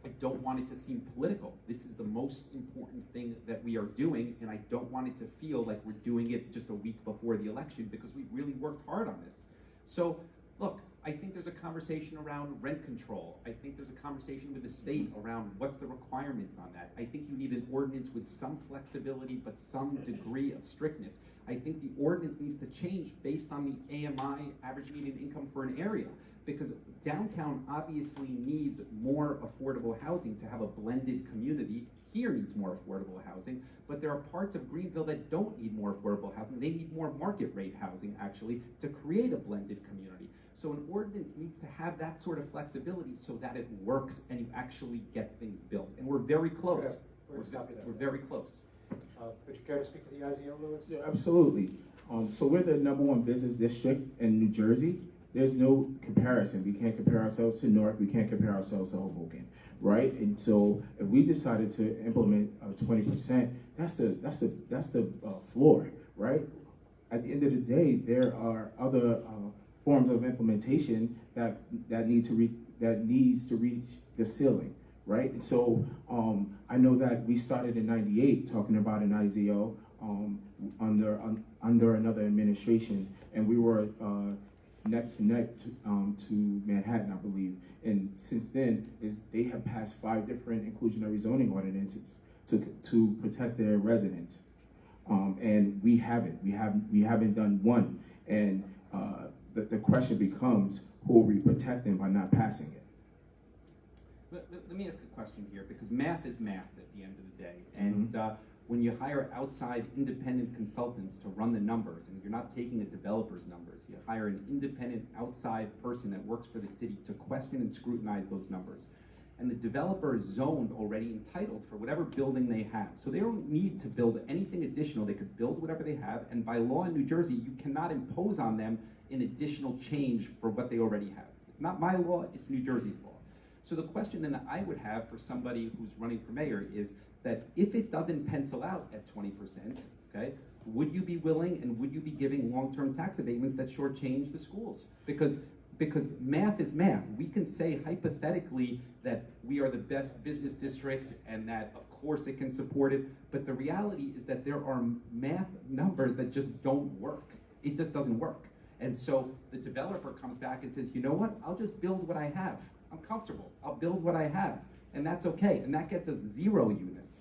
I don't want it to seem political. This is the most important thing that we are doing, and I don't want it to feel like we're doing it just a week before the election because we really worked hard on this. So, look, I think there's a conversation around rent control. I think there's a conversation with the state around what's the requirements on that. I think you need an ordinance with some flexibility but some degree of strictness. I think the ordinance needs to change based on the AMI, average median income for an area, because downtown obviously needs more affordable housing to have a blended community. Here needs more affordable housing, but there are parts of Greenville that don't need more affordable housing. They need more market rate housing actually to create a blended community. So an ordinance needs to have that sort of flexibility so that it works and you actually get things built. And we're very close. We're very close. Would you care to speak to the IZO, Lewis? Yeah, absolutely. So we're the #1 business district in New Jersey. There's no comparison. We can't compare ourselves to Newark. We can't compare ourselves to Hoboken, right? And so if we decided to implement 20%, that's the floor, right? At the end of the day, there are other forms of implementation that needs to reach the ceiling, right? And so I know that we started in '98 talking about an IZO under another administration, and we were neck to neck to Manhattan, I believe. And since then, they have passed 5 different inclusionary zoning ordinances to protect their residents, and we haven't done one. And the question becomes, who are we protecting by not passing it? Let me ask a question here, because math is math at the end of the day. And when you hire outside independent consultants to run the numbers, and you're not taking a developer's numbers, you hire an independent outside person that works for the city to question and scrutinize those numbers. And the developer is zoned already, entitled for whatever building they have. So they don't need to build anything additional. They could build whatever they have, and by law in New Jersey, you cannot impose on them an additional change for what they already have. It's not my law, it's New Jersey's law. So the question then I would have for somebody who's running for mayor is that if it doesn't pencil out at 20%, okay, would you be willing and would you be giving long-term tax abatements that shortchange the schools? Because math is math. We can say hypothetically that we are the best business district and that of course it can support it, but the reality is that there are math numbers that just don't work. It just doesn't work. And so the developer comes back and says, you know what, I'll just build what I have. I'm comfortable, I'll build what I have, and that's okay, and that gets us 0 units.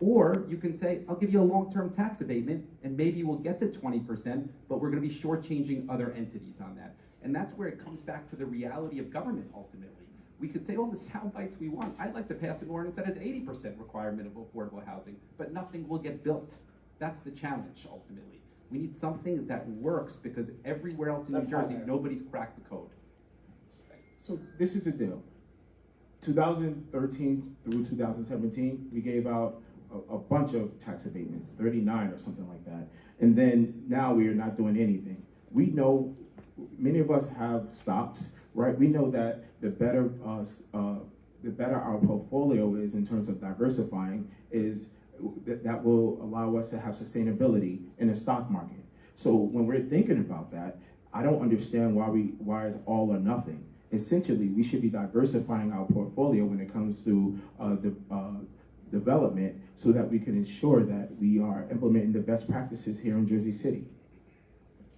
Or you can say, I'll give you a long-term tax abatement, and maybe we'll get to 20%, but we're gonna be shortchanging other entities on that. And that's where it comes back to the reality of government, ultimately. We could say all the sound bites we want. I'd like to pass an ordinance that has 80% requirement of affordable housing, but nothing will get built. That's the challenge, ultimately. We need something that works, because everywhere else in New Jersey, nobody's cracked the code. So this is the deal. 2013 through 2017, we gave out a bunch of tax abatements, 39 or something like that. And then now we are not doing anything. We know, many of us have stocks, right? We know that the better our portfolio is in terms of diversifying, is that will allow us to have sustainability in the stock market. So when we're thinking about that, I don't understand why it's all or nothing. Essentially, we should be diversifying our portfolio when it comes to development, so that we can ensure that we are implementing the best practices here in Jersey City.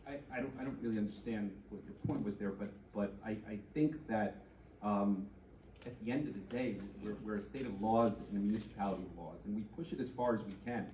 I don't really understand what your point was there, but I think that at the end of the day, we're a state of laws and a municipality of laws, and we push it as far as we can.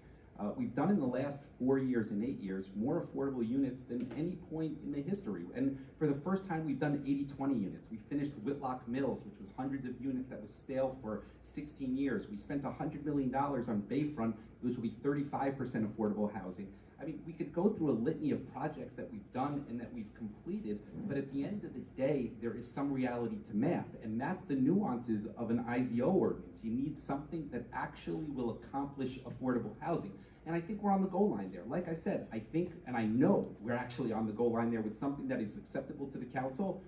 We've done in the last 4 years and 8 years more affordable units than any point in the history. And for the first time, we've done 80-20 units. We finished Whitlock Mills, which was hundreds of units that was stale for 16 years. We spent $100 million on Bayfront, which will be 35% affordable housing. I mean, we could go through a litany of projects that we've done and that we've completed, but at the end of the day, there is some reality to math, and that's the nuances of an IZO ordinance. You need something that actually will accomplish affordable housing. And I think we're on the goal line there. Like I said, I think, and I know we're actually on the goal line there with something that is acceptable to the council,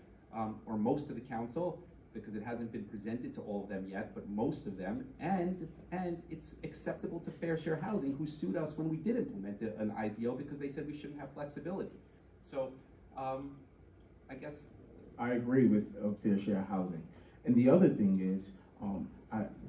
or most of the council, because it hasn't been presented to all of them yet, but most of them, and it's acceptable to Fair Share Housing, who sued us when we did implement an IZO because they said we shouldn't have flexibility. So, I guess. I agree with Fair Share Housing. And the other thing is,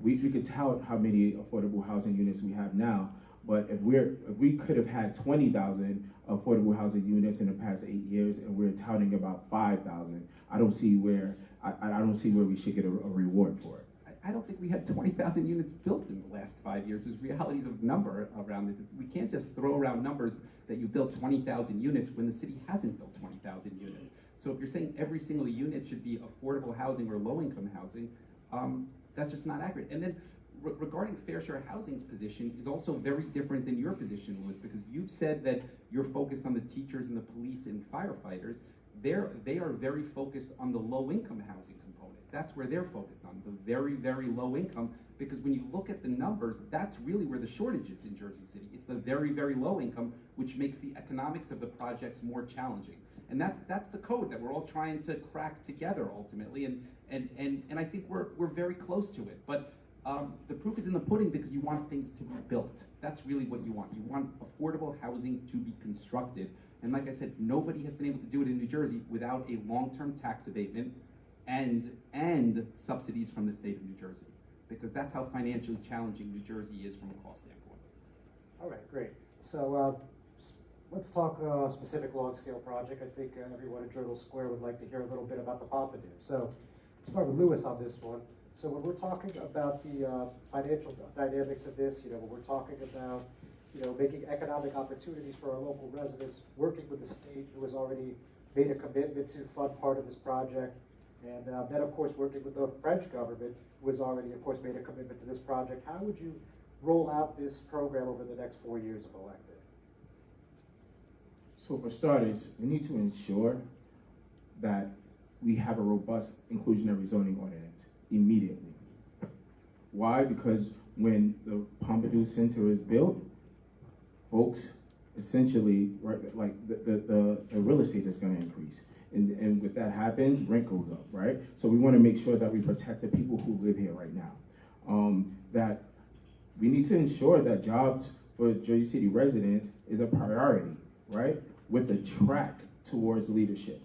we could tout how many affordable housing units we have now, but if we could have had 20,000 affordable housing units in the past 8 years, and we're touting about 5,000, I don't see where we should get a reward for it. I don't think we had 20,000 units built in the last 5 years. There's realities of number around this. We can't just throw around numbers that you built 20,000 units when the city hasn't built 20,000 units. So if you're saying every single unit should be affordable housing or low-income housing, that's just not accurate. And then regarding Fair Share Housing's position is also very different than your position was, because you've said that you're focused on the teachers and the police and firefighters. They are very focused on the low-income housing component. That's where they're focused on, the very, very low income, because when you look at the numbers, that's really where the shortage is in Jersey City. It's the very, very low income, which makes the economics of the projects more challenging. And that's the code that we're all trying to crack together ultimately, and I think we're very close to it. But the proof is in the pudding, because you want things to be built. That's really what you want. You want affordable housing to be constructed. And like I said, nobody has been able to do it in New Jersey without a long-term tax abatement and subsidies from the state of New Jersey, because that's how financially challenging New Jersey is from a cost standpoint. All right, great. So let's talk specific long-scale project. I think everyone at Journal Square would like to hear a little bit about the Pompidou. So we'll start with Lewis on this one. So when we're talking about the financial dynamics of this, when we're talking about making economic opportunities for our local residents, working with the state, who has already made a commitment to fund part of this project. And then, of course, working with the French government, who has already, of course, made a commitment to this project. How would you roll out this program over the next 4 years if elected? So for starters, we need to ensure that we have a robust inclusionary zoning ordinance immediately. Why? Because when the Pompidou Center is built, folks essentially, right, like the real estate is going to increase. And with that happens, rent goes up, right? So we want to make sure that we protect the people who live here right now. That we need to ensure that jobs for Jersey City residents is a priority, right? With a track towards leadership,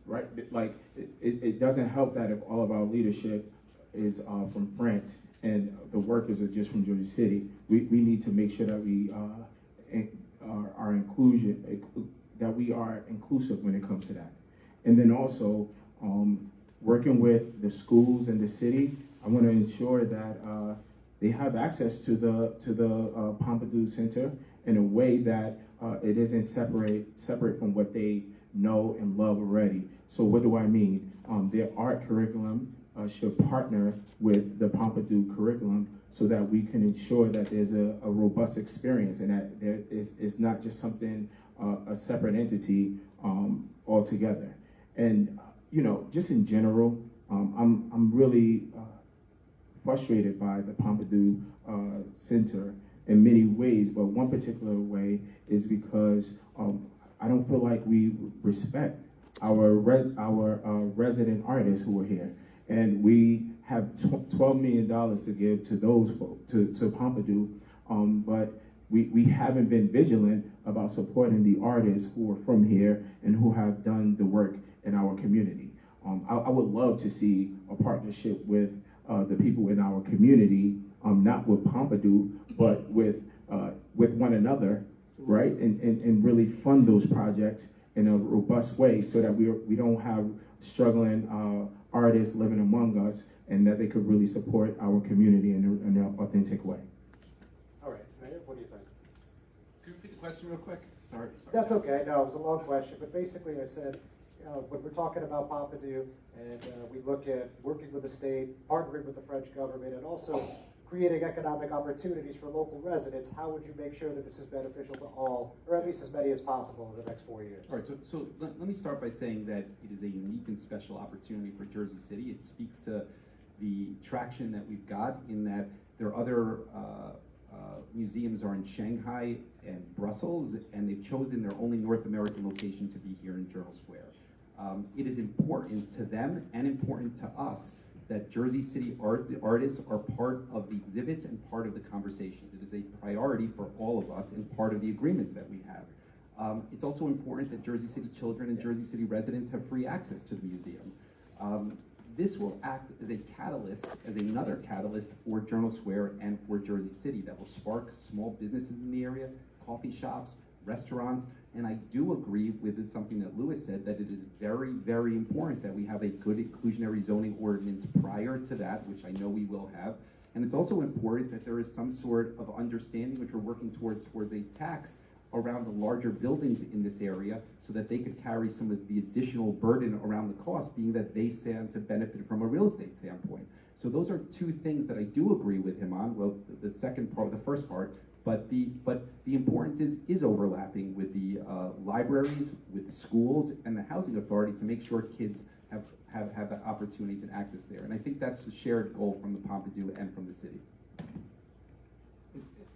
right? Like, it doesn't help that if all of our leadership is from France and the workers are just from Jersey City. We need to make sure that we are inclusive when it comes to that. And then also, working with the schools and the city, I want to ensure that they have access to the Pompidou Center in a way that it isn't separate from what they know and love already. So what do I mean? Their art curriculum should partner with the Pompidou curriculum so that we can ensure that there's a robust experience and that it's not just something, a separate entity altogether. And, just in general, I'm really frustrated by the Pompidou Center in many ways, but one particular way is because I don't feel like we respect our resident artists who are here. And we have $12 million to give to those folks, to Pompidou, but we haven't been vigilant about supporting the artists who are from here and who have done the work in our community. I would love to see a partnership with the people in our community, not with Pompidou, but with one another, right? And really fund those projects in a robust way so that we don't have struggling artists living among us, and that they could really support our community in an authentic way. All right, Mayor, what do you think? Could you repeat the question real quick? Sorry. That's okay. No, it was a long question, but basically I said, when we're talking about Pompidou and we look at working with the state, partnering with the French government, and also creating economic opportunities for local residents, how would you make sure that this is beneficial to all, or at least as many as possible in the next 4 years? All right, so let me start by saying that it is a unique and special opportunity for Jersey City. It speaks to the traction that we've got in that there are other museums are in Shanghai and Brussels, and they've chosen their only North American location to be here in Journal Square. It is important to them and important to us that Jersey City artists are part of the exhibits and part of the conversations. It is a priority for all of us and part of the agreements that we have. It's also important that Jersey City children and Jersey City residents have free access to the museum. This will act as a catalyst, as another catalyst for Journal Square and for Jersey City that will spark small businesses in the area, coffee shops, restaurants, and I do agree with something that Louis said, that it is very, very important that we have a good inclusionary zoning ordinance prior to that, which I know we will have. And it's also important that there is some sort of understanding, which we're working towards a tax around the larger buildings in this area so that they could carry some of the additional burden around the cost, being that they stand to benefit from a real estate standpoint. So those are two things that I do agree with him on. Well, the second part, the first part, but the importance is overlapping with the libraries, with the schools, and the housing authority to make sure kids have the opportunities and access there. And I think that's the shared goal from the Pompidou and from the city.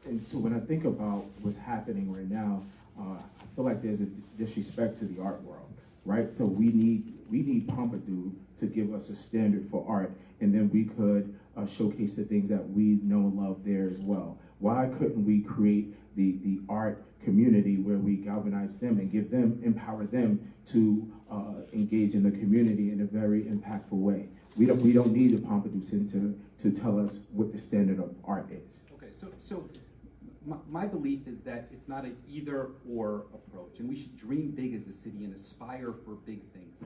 And so when I think about what's happening right now, I feel like there's a disrespect to the art world, right? So we need Pompidou to give us a standard for art, and then we could showcase the things that we know and love there as well. Why couldn't we create the art community where we galvanize them and empower them to engage in the community in a very impactful way? We don't need the Pompidou Center to tell us what the standard of art is. Okay, so my belief is that it's not an either or approach, and we should dream big as a city and aspire for big things.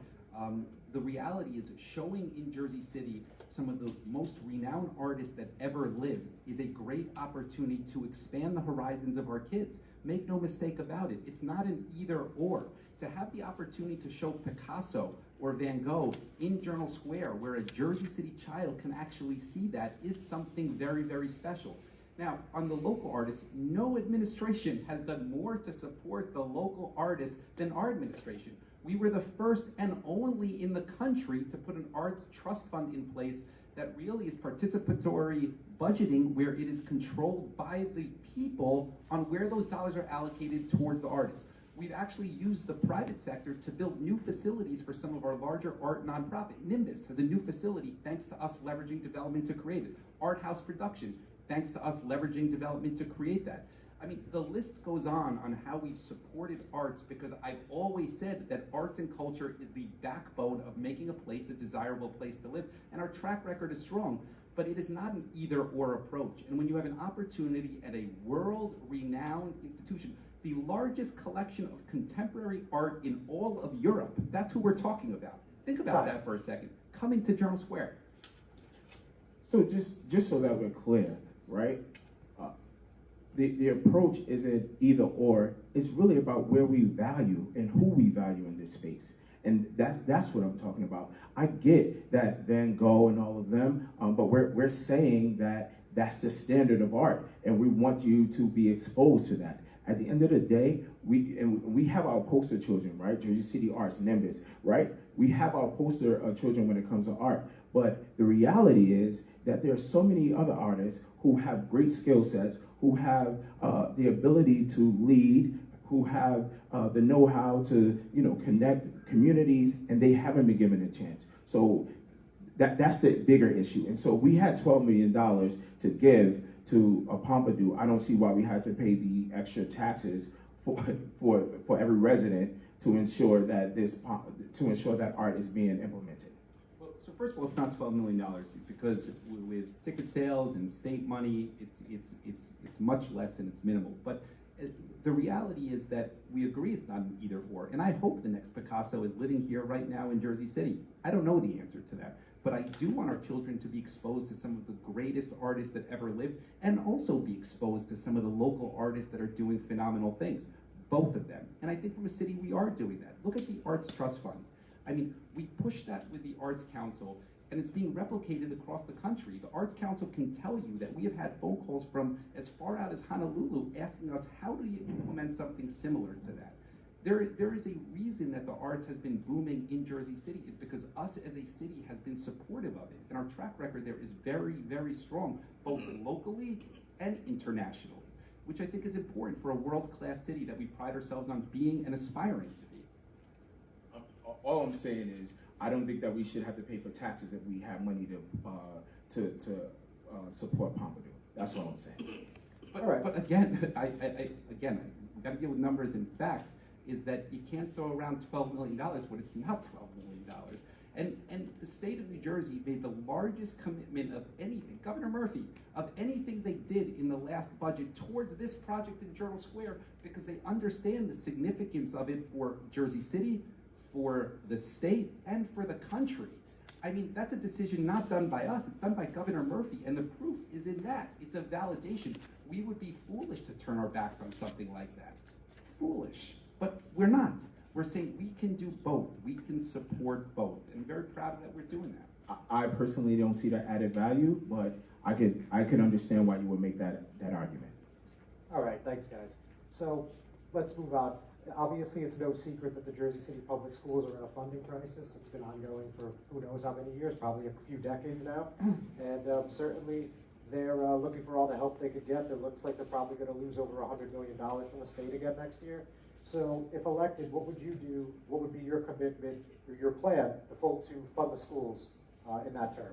The reality is showing in Jersey City some of the most renowned artists that ever lived is a great opportunity to expand the horizons of our kids. Make no mistake about it. It's not an either or. To have the opportunity to show Picasso or Van Gogh in Journal Square, where a Jersey City child can actually see that, is something very, very special. Now, on the local artists, no administration has done more to support the local artists than our administration. We were the first and only in the country to put an arts trust fund in place that really is participatory budgeting, where it is controlled by the people on where those dollars are allocated towards the artists. We've actually used the private sector to build new facilities for some of our larger art nonprofit. Nimbus has a new facility thanks to us leveraging development to create it. Art House Production, thanks to us leveraging development to create that. I mean, the list goes on how we've supported arts, because I've always said that arts and culture is the backbone of making a place a desirable place to live, and our track record is strong, but it is not an either-or approach. And when you have an opportunity at a world-renowned institution, the largest collection of contemporary art in all of Europe, that's who we're talking about. Think about that for a second. Coming to Journal Square. So just so that we're clear, right? The approach isn't either or. It's really about where we value and who we value in this space. And that's what I'm talking about. I get that Van Gogh and all of them, but we're saying that that's the standard of art, and we want you to be exposed to that. At the end of the day, we have our poster children, right? Jersey City Arts, Nimbus, right? We have our poster children when it comes to art. But the reality is that there are so many other artists who have great skill sets, who have the ability to lead, who have the know-how to, connect communities, and they haven't been given a chance. So that's the bigger issue. And so we had $12 million to give to Pompidou. I don't see why we had to pay the extra taxes for every resident to ensure that art is being implemented. Well, so first of all, it's not $12 million, because with ticket sales and state money, it's much less and it's minimal. But the reality is that we agree it's not an either or, and I hope the next Picasso is living here right now in Jersey City. I don't know the answer to that, but I do want our children to be exposed to some of the greatest artists that ever lived, and also be exposed to some of the local artists that are doing phenomenal things, both of them. And I think from a city, we are doing that. Look at the Arts Trust Fund. I mean, we pushed that with the Arts Council, and it's being replicated across the country. The Arts Council can tell you that we have had phone calls from as far out as Honolulu asking us, how do you implement something similar to that? There is a reason that the arts has been booming in Jersey City, is because us as a city has been supportive of it. And our track record there is very, very strong, both locally and internationally, which I think is important for a world-class city that we pride ourselves on being and aspiring to be. All I'm saying is, I don't think that we should have to pay for taxes if we have money to support Pompidou. That's all I'm saying. But again, we got to deal with numbers and facts. Is that you can't throw around $12 million when it's not $12 million. And the state of New Jersey made the largest commitment of anything, Governor Murphy, of anything they did in the last budget towards this project in Journal Square, because they understand the significance of it for Jersey City, for the state, and for the country. I mean, that's a decision not done by us, it's done by Governor Murphy, and the proof is in that. It's a validation. We would be foolish to turn our backs on something like that. Foolish. But we're not. We're saying we can do both. We can support both. And I'm very proud that we're doing that. I personally don't see that added value, but I could understand why you would make that argument. All right, thanks, guys. So let's move on. Obviously, it's no secret that the Jersey City Public Schools are in a funding crisis. It's been ongoing for who knows how many years, probably a few decades now. And certainly, they're looking for all the help they could get. It looks like they're probably going to lose over $100 million from the state again next year. So if elected, what would you do? What would be your commitment or your plan to fund the schools in that term?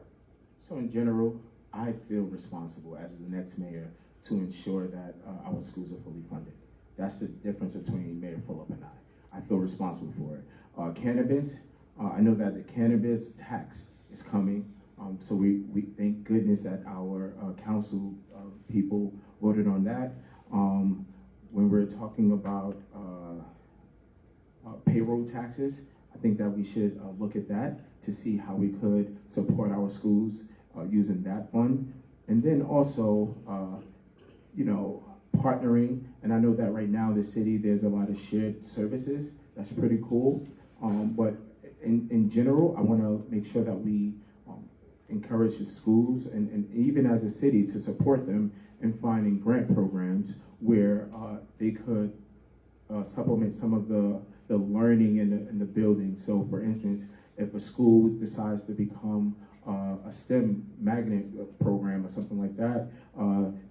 So in general, I feel responsible as the next mayor to ensure that our schools are fully funded. That's the difference between Mayor Fulop and I feel responsible for it. Cannabis, I know that the cannabis tax is coming. So we thank goodness that our council people voted on that. When we're talking about payroll taxes, I think that we should look at that to see how we could support our schools using that fund. And then also, partnering, and I know that right now in the city, there's a lot of shared services That's pretty cool. But in general, I want to make sure that we encourage the schools and even as a city to support them in finding grant programs where they could supplement some of the learning in the building. So for instance, if a school decides to become a STEM magnet program or something like that,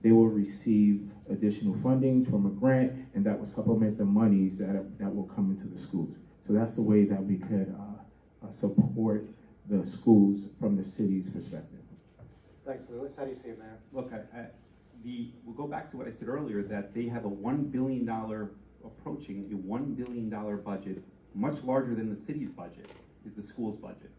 they will receive additional funding from a grant, and that will supplement the monies that will come into the schools. So that's the way that we could support the schools from the city's perspective. Thanks, Lewis. How do you see it, Mayor? Look, we'll go back to what I said earlier, that they have a $1 billion, approaching a $1 billion budget, much larger than the city's budget, is the school's budget.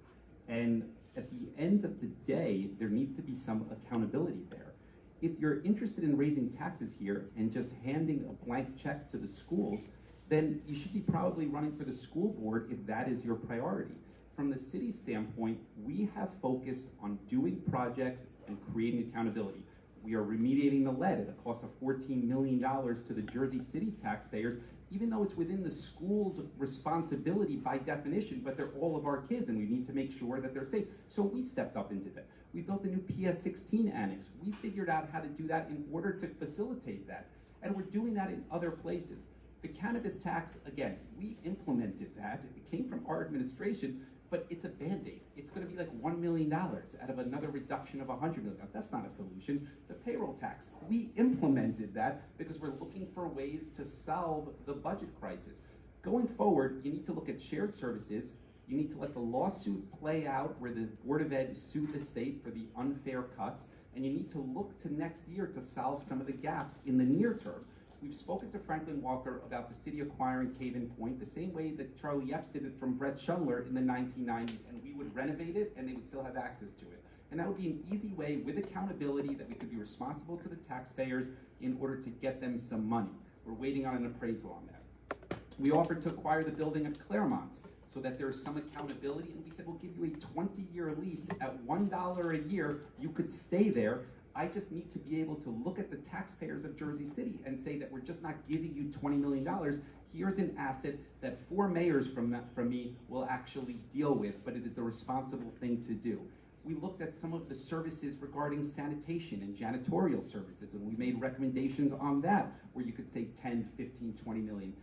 And at the end of the day, there needs to be some accountability there. If you're interested in raising taxes here and just handing a blank check to the schools, then you should be probably running for the school board if that is your priority. From the city's standpoint, we have focused on doing projects and creating accountability. We are remediating the lead at a cost of $14 million to the Jersey City taxpayers, even though it's within the school's responsibility by definition, but they're all of our kids and we need to make sure that they're safe. So we stepped up into that. We built a new PS16 annex. We figured out how to do that in order to facilitate that. And we're doing that in other places. The cannabis tax, again, we implemented that. It came from our administration, but it's a Band-Aid. It's gonna be like $1 million out of another reduction of $100 million. That's not a solution. The payroll tax, we implemented that because we're looking for ways to solve the budget crisis. Going forward, you need to look at shared services. You need to let the lawsuit play out where the Board of Ed sued the state for the unfair cuts, and you need to look to next year to solve some of the gaps in the near term. We've spoken to Franklin Walker about the city acquiring Cave-In Point the same way that Charlie Epps did it from Brett Schundler in the 1990s, and we would renovate it and they would still have access to it. And that would be an easy way with accountability that we could be responsible to the taxpayers in order to get them some money. We're waiting on an appraisal on that. We offered to acquire the building at Claremont so that there's some accountability, and we said we'll give you a 20-year lease at $1 a year. You could stay there. I just need to be able to look at the taxpayers of Jersey City and say that we're just not giving you $20 million. Here's an asset that 4 mayors from me will actually deal with, but it is a responsible thing to do. We looked at some of the services regarding sanitation and janitorial services, and we made recommendations on that, where you could say 10, 15, 20 million.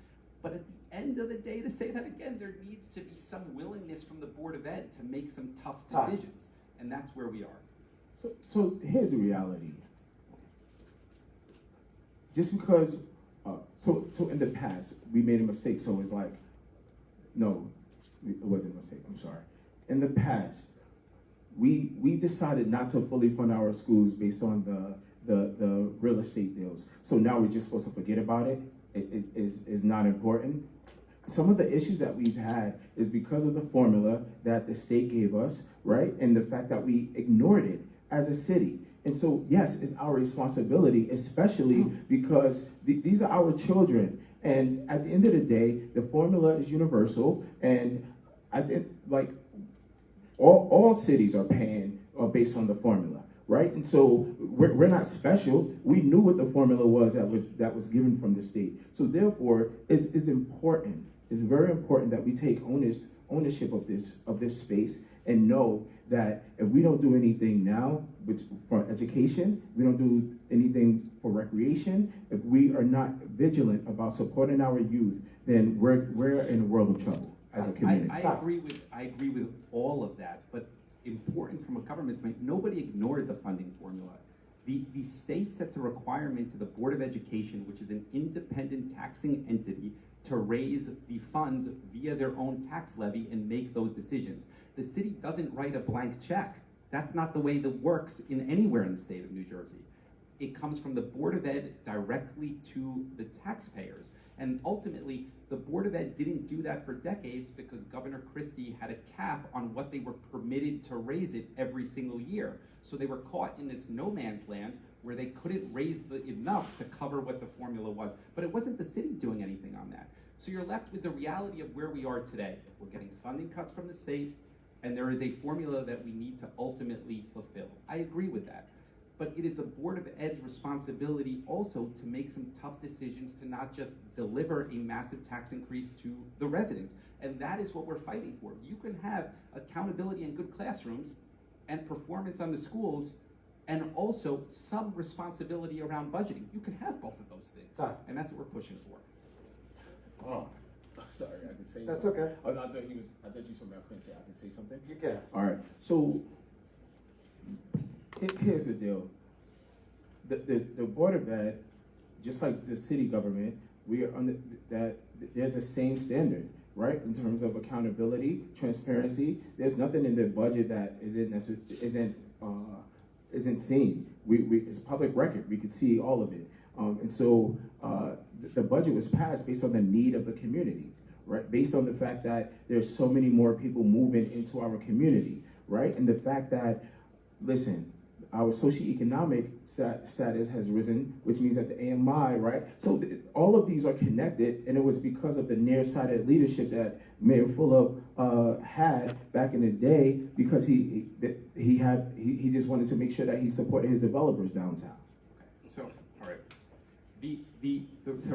But at the end of the day, to say that again, there needs to be some willingness from the Board of Ed to make some tough decisions, and that's where we are. So here's the reality. Just because, so in the past, we made a mistake, so it's like, no, it wasn't a mistake, I'm sorry. In the past, we decided not to fully fund our schools based on the real estate deals. So now we're just supposed to forget about it. It is not important. Some of the issues that we've had is because of the formula that the state gave us, right? And the fact that we ignored it as a city. And so, yes, it's our responsibility, especially because these are our children. And at the end of the day, the formula is universal. And I think, like, all cities are paying based on the formula, right? And so we're not special. We knew what the formula was that was given from the state. So therefore, it's important. It's very important that we take ownership of this space and know that if we don't do anything now for education, we don't do anything for recreation, if we are not vigilant about supporting our youth, then we're in a world of trouble as a community. I agree with all of that, but important from a government standpoint, nobody ignored the funding formula. The state sets a requirement to the Board of Education, which is an independent taxing entity, to raise the funds via their own tax levy and make those decisions. The city doesn't write a blank check. That's not the way that works in anywhere in the state of New Jersey. It comes from the Board of Ed directly to the taxpayers. And ultimately, the Board of Ed didn't do that for decades because Governor Christie had a cap on what they were permitted to raise it every single year. So they were caught in this no man's land where they couldn't raise enough to cover what the formula was. But it wasn't the city doing anything on that. So you're left with the reality of where we are today. We're getting funding cuts from the state, and there is a formula that we need to ultimately fulfill. I agree with that. but it is the Board of Ed's responsibility also to make some tough decisions to not just deliver a massive tax increase to the residents. And that is what we're fighting for. You can have accountability in good classrooms and performance on the schools, and also some responsibility around budgeting. You can have both of those things, and that's what we're pushing for. Oh, sorry, I can say That's something. okay. Oh, no, I thought you told me I couldn't say. I can say something. You can. All right. So here's the deal. The Board of Ed, just like the city government, we are under that. There's the same standard, right? In terms of accountability, transparency. There's nothing in the budget that isn't seen. It's public record. We could see all of it. And so the budget was passed based on the need of the communities, right? Based on the fact that there's so many more people moving into our community, right? And the fact that, listen, our socioeconomic status has risen, which means that the AMI, right? So all of these are connected, and it was because of the nearsighted leadership that Mayor Fulop had back in the day, because he just wanted to make sure that he supported his developers downtown. Okay, so, all right. The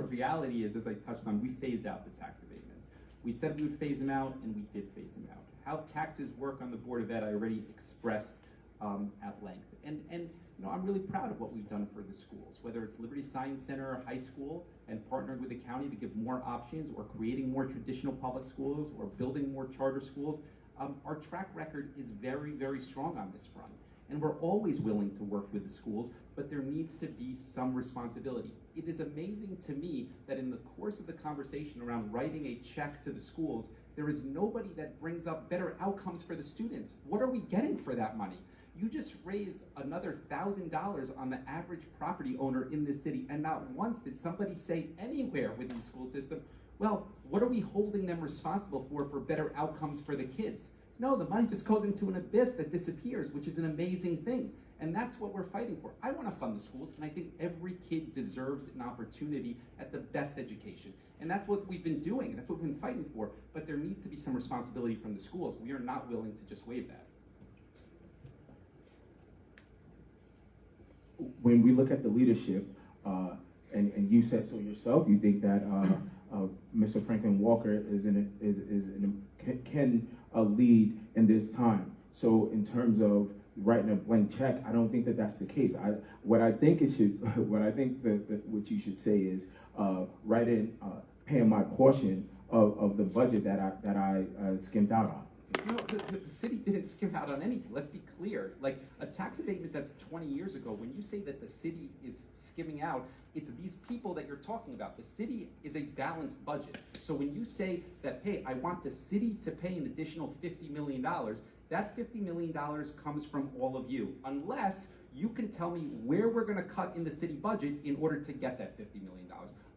reality is, as I touched on, we phased out the tax abatements. We said we would phase them out, and we did phase them out. How taxes work on the Board of Ed, I already expressed at length. And you know, I'm really proud of what we've done for the schools, whether it's Liberty Science Center High School and partnered with the county to give more options, or creating more traditional public schools, or building more charter schools. Our track record is very, very strong on this front. And we're always willing to work with the schools, but there needs to be some responsibility. It is amazing to me that in the course of the conversation around writing a check to the schools, there is nobody that brings up better outcomes for the students. What are we getting for that money? You just raised another $1,000 on the average property owner in this city, and not once did somebody say anywhere within the school system, well, what are we holding them responsible for better outcomes for the kids? No, the money just goes into an abyss that disappears, which is an amazing thing. And that's what we're fighting for. I want to fund the schools, and I think every kid deserves an opportunity at the best education. And that's what we've been doing, that's what we've been fighting for. But there needs to be some responsibility from the schools. We are not willing to just waive that. When we look at the leadership, and you said so yourself, you think that Mr. Franklin Walker can lead in this time. So in terms of writing a blank check, I don't think that that's the case. What you should say is paying my portion of the budget that I skimmed out on. No, the city didn't skim out on anything. Let's be clear. Like a tax abatement that's 20 years ago, when you say that the city is skimming out, it's these people that you're talking about. The city is a balanced budget. So when you say that, hey, I want the city to pay an additional $50 million, that $50 million comes from all of you, unless you can tell me where we're going to cut in the city budget in order to get that $50 million.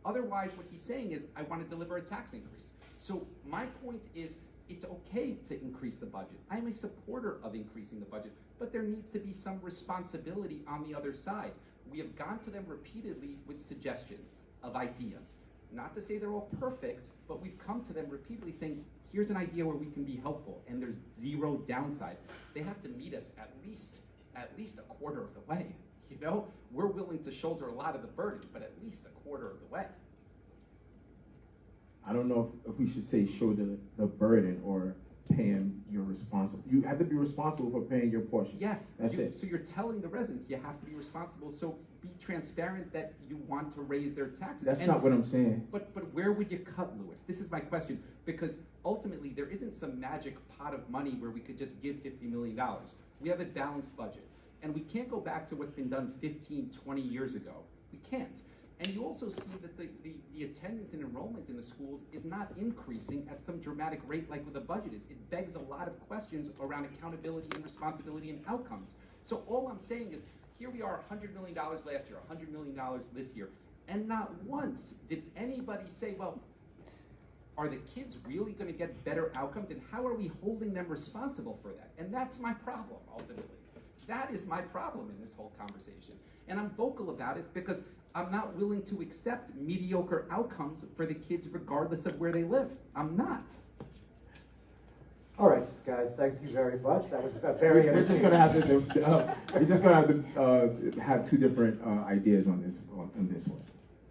Otherwise, what he's saying is, I want to deliver a tax increase. So my point is, it's okay to increase the budget. I am a supporter of increasing the budget, but there needs to be some responsibility on the other side. We have gone to them repeatedly with suggestions of ideas. Not to say they're all perfect, but we've come to them repeatedly saying, here's an idea where we can be helpful, and there's zero downside. They have to meet us at least a quarter of the way. You know, we're willing to shoulder a lot of the burden, but at least a quarter of the way. I don't know if we should say shoulder the burden or paying your responsible. You have to be responsible for paying your portion. Yes, that's it. So you're telling the residents you have to be responsible. So be transparent that you want to raise their taxes. That's not what I'm saying. But where would you cut, Louis? This is my question, because ultimately there isn't some magic pot of money where we could just give $50 million. We have a balanced budget, and we can't go back to what's been done 15, 20 years ago. We can't. And you also see that the attendance and enrollment in the schools is not increasing at some dramatic rate like what the budget is. It begs a lot of questions around accountability and responsibility and outcomes. So all I'm saying is, here we are, $100 million last year, $100 million this year, and not once did anybody say, well, are the kids really going to get better outcomes, and how are we holding them responsible for that? And that's my problem, ultimately. That is my problem in this whole conversation. And I'm vocal about it because I'm not willing to accept mediocre outcomes for the kids regardless of where they live. I'm not. All right, guys, thank you very much. That was very We're just entertaining. gonna have two different ideas on this one.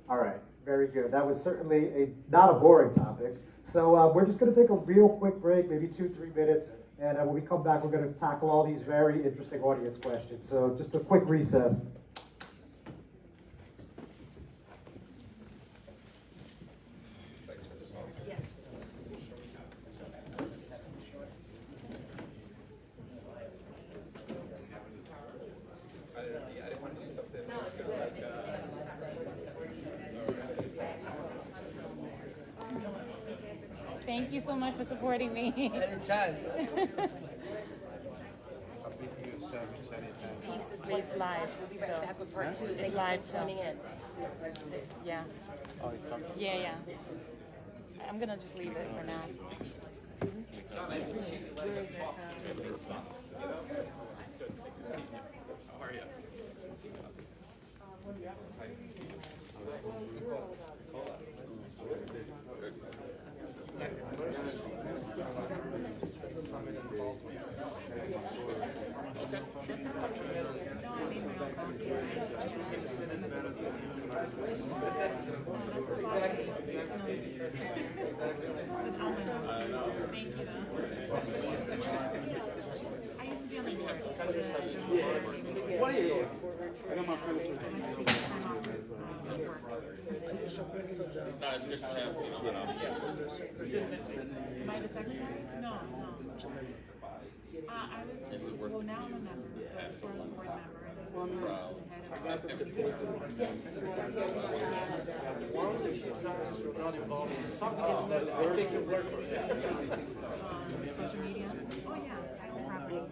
All right, very good. That was certainly not a boring topic. So we're just going to take a real quick break, maybe 2-3 minutes, and when we come back, we're going to tackle all these very interesting audience questions. So just a quick recess. Thank you so much for supporting me. Anytime. Peace is it's live. We'll be right back with part 2. Thank It's you live for tuning in. Yeah. Yeah. I'm gonna just leave it for now. Thank you. I used to be on the board. Am I the secretary? No. I was, well, now I'm a member. I was a board social media? Oh yeah, I own property.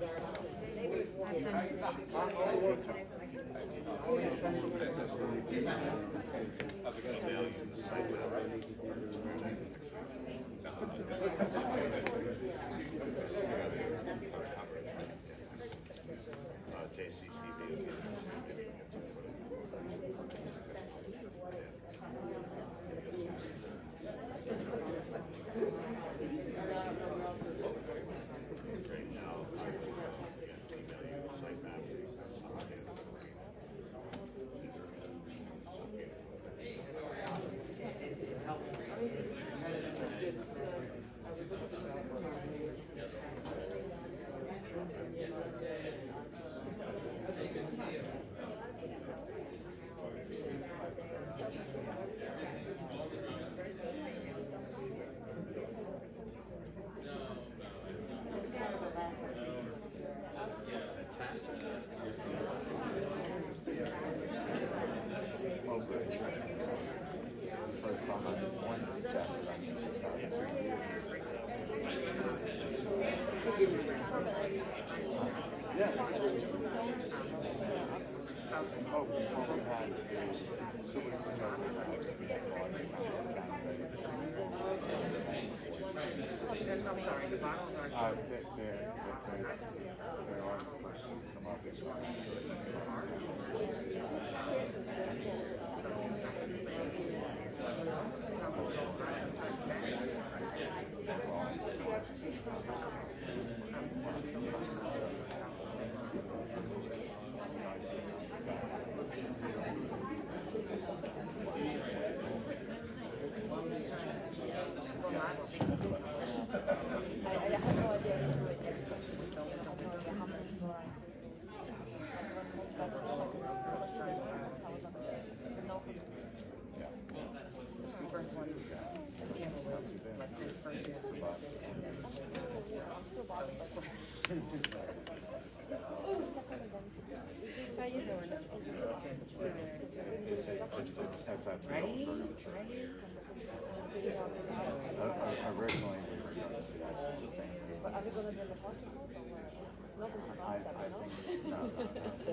So,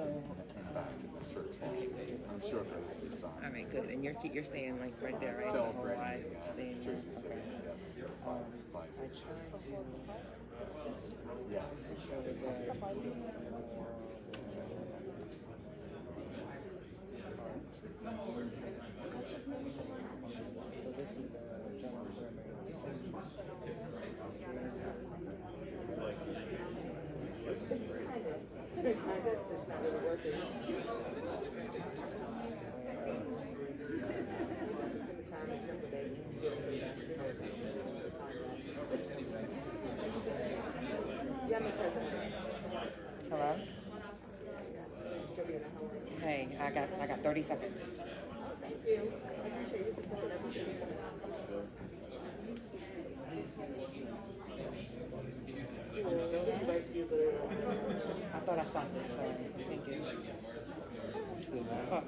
I'm sure that's all right, good. And you're staying like right there, right? The whole ride, staying. Okay. I try to. Yeah. So this is the Jones Square. have 30 seconds. Thank you. I appreciate your support. I'm still there? I thought I stopped it, sorry. Thank you. Fuck.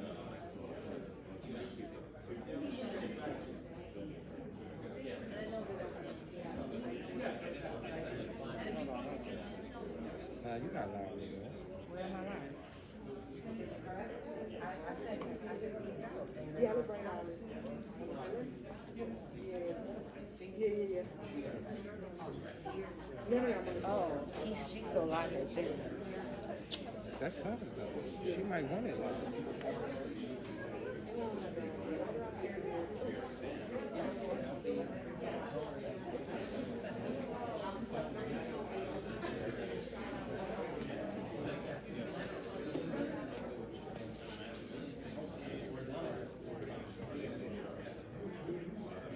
You're not loud, nigga. Where am I lying? I said peace out. And Yeah, I was right on. Yeah. No. oh, she's still lying right there. That's hers, though. She might want it loud.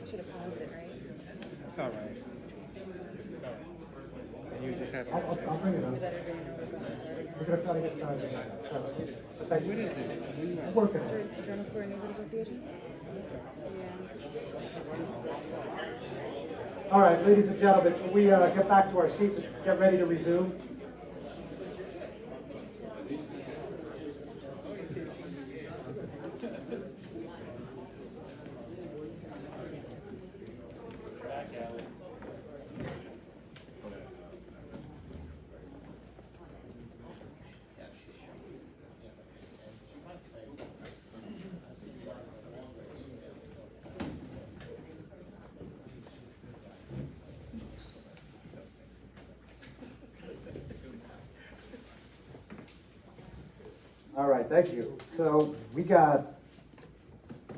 Should have paused it, right? It's all right. And you just have to. I'll bring it up. We're gonna try to get started. But thank you. What is this? I'm working on it. Journal Square Neighborhood Association? All right, ladies and gentlemen, can we get back to our seats and get ready to resume? All right, thank you. So we got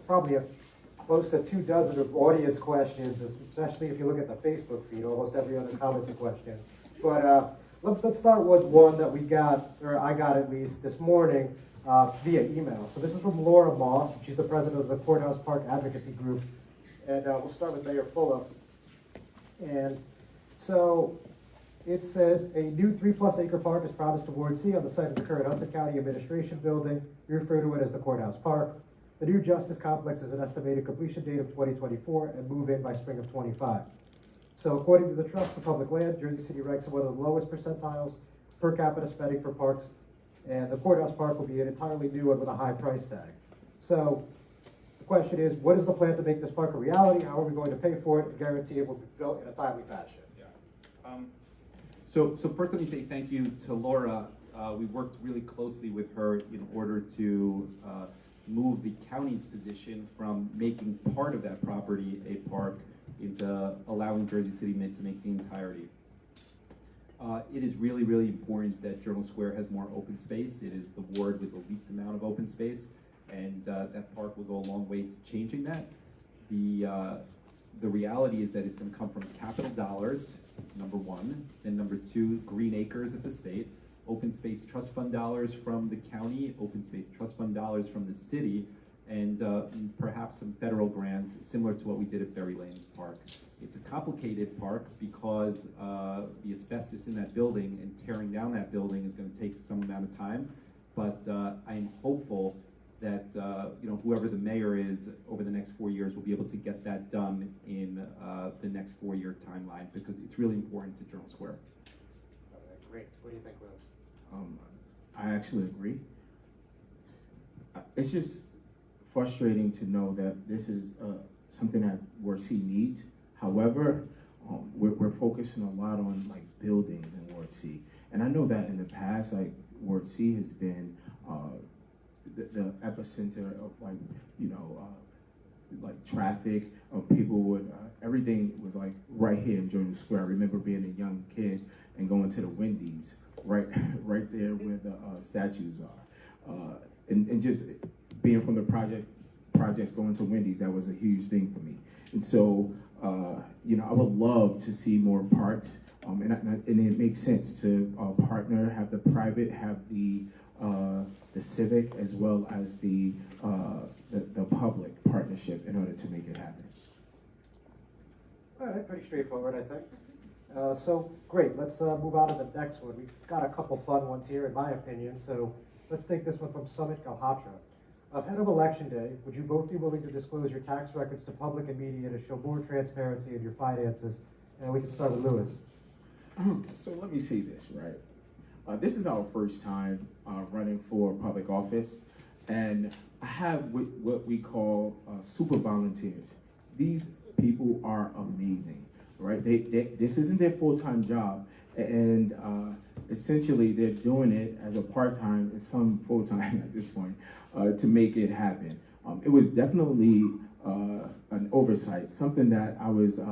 probably close to 24 of audience questions, especially if you look at the Facebook feed. Almost every other comment's a question. But let's start with one that we got, or I got at least this morning via email. So this is from Laura Moss. She's the president of the Courthouse Park Advocacy Group. And we'll start with Mayor Fulop. And so it says, a new 3+ acre park is promised to Ward C on the site of the current Hudson County Administration Building. We refer to it as the Courthouse Park. The new Justice Complex is an estimated completion date of 2024 and move in by spring of 25. So according to the Trust for Public Land, Jersey City ranks in one of the lowest percentiles per capita spending for parks, and the Courthouse Park will be an entirely new one with a high price tag. So the question is, what is the plan to make this park a reality? How are we going to pay for it and guarantee it will be built in a timely fashion? So first let me say thank you to Laura. We worked really closely with her in order to move the county's position from making part of that property a park into allowing Jersey City Mint to make the entirety. It is really, really important that Journal Square has more open space. It is the ward with the least amount of open space, and that park will go a long way to changing that. The reality is that it's going to come from capital dollars, number one, and number two, green acres at the state, open space trust fund dollars from the county, open space trust fund dollars from the city, and perhaps some federal grants similar to what we did at Berry Lane Park. It's a complicated park because the asbestos in that building and tearing down that building is going to take some amount of time, but I am hopeful that whoever the mayor is over the next 4 years will be able to get that done in the next 4-year timeline, because it's really important to Journal Square. Great. What do you think, Rose? I actually agree. It's just frustrating to know that this is something that Ward C needs. However, we're focusing a lot on like buildings in Ward C, and I know that in the past, like Ward C has been the epicenter of like traffic. People would everything was like right here in Journal Square. I remember being a young kid and going to the Wendy's right there where the statues are, and just being from the projects going to Wendy's, that was a huge thing for me. And so I would love to see more parks, and it makes sense to partner, have the private, have the civic, as well as the public partnership in order to make it happen. All right, pretty straightforward, I think. So great, let's move on to the next one. We've got a couple fun ones here, in my opinion. So let's take this one from Summit Galhatra. Ahead of Election Day, would you both be willing to disclose your tax records to public and media to show more transparency in your finances? And we can start with Lewis. So let me say this, right? This is our first time running for public office, and I have what we call super volunteers. These people are amazing, right? This isn't their full-time job, and essentially they're doing it as a part-time and some full-time at this point to make it happen. It was definitely an oversight, something that I was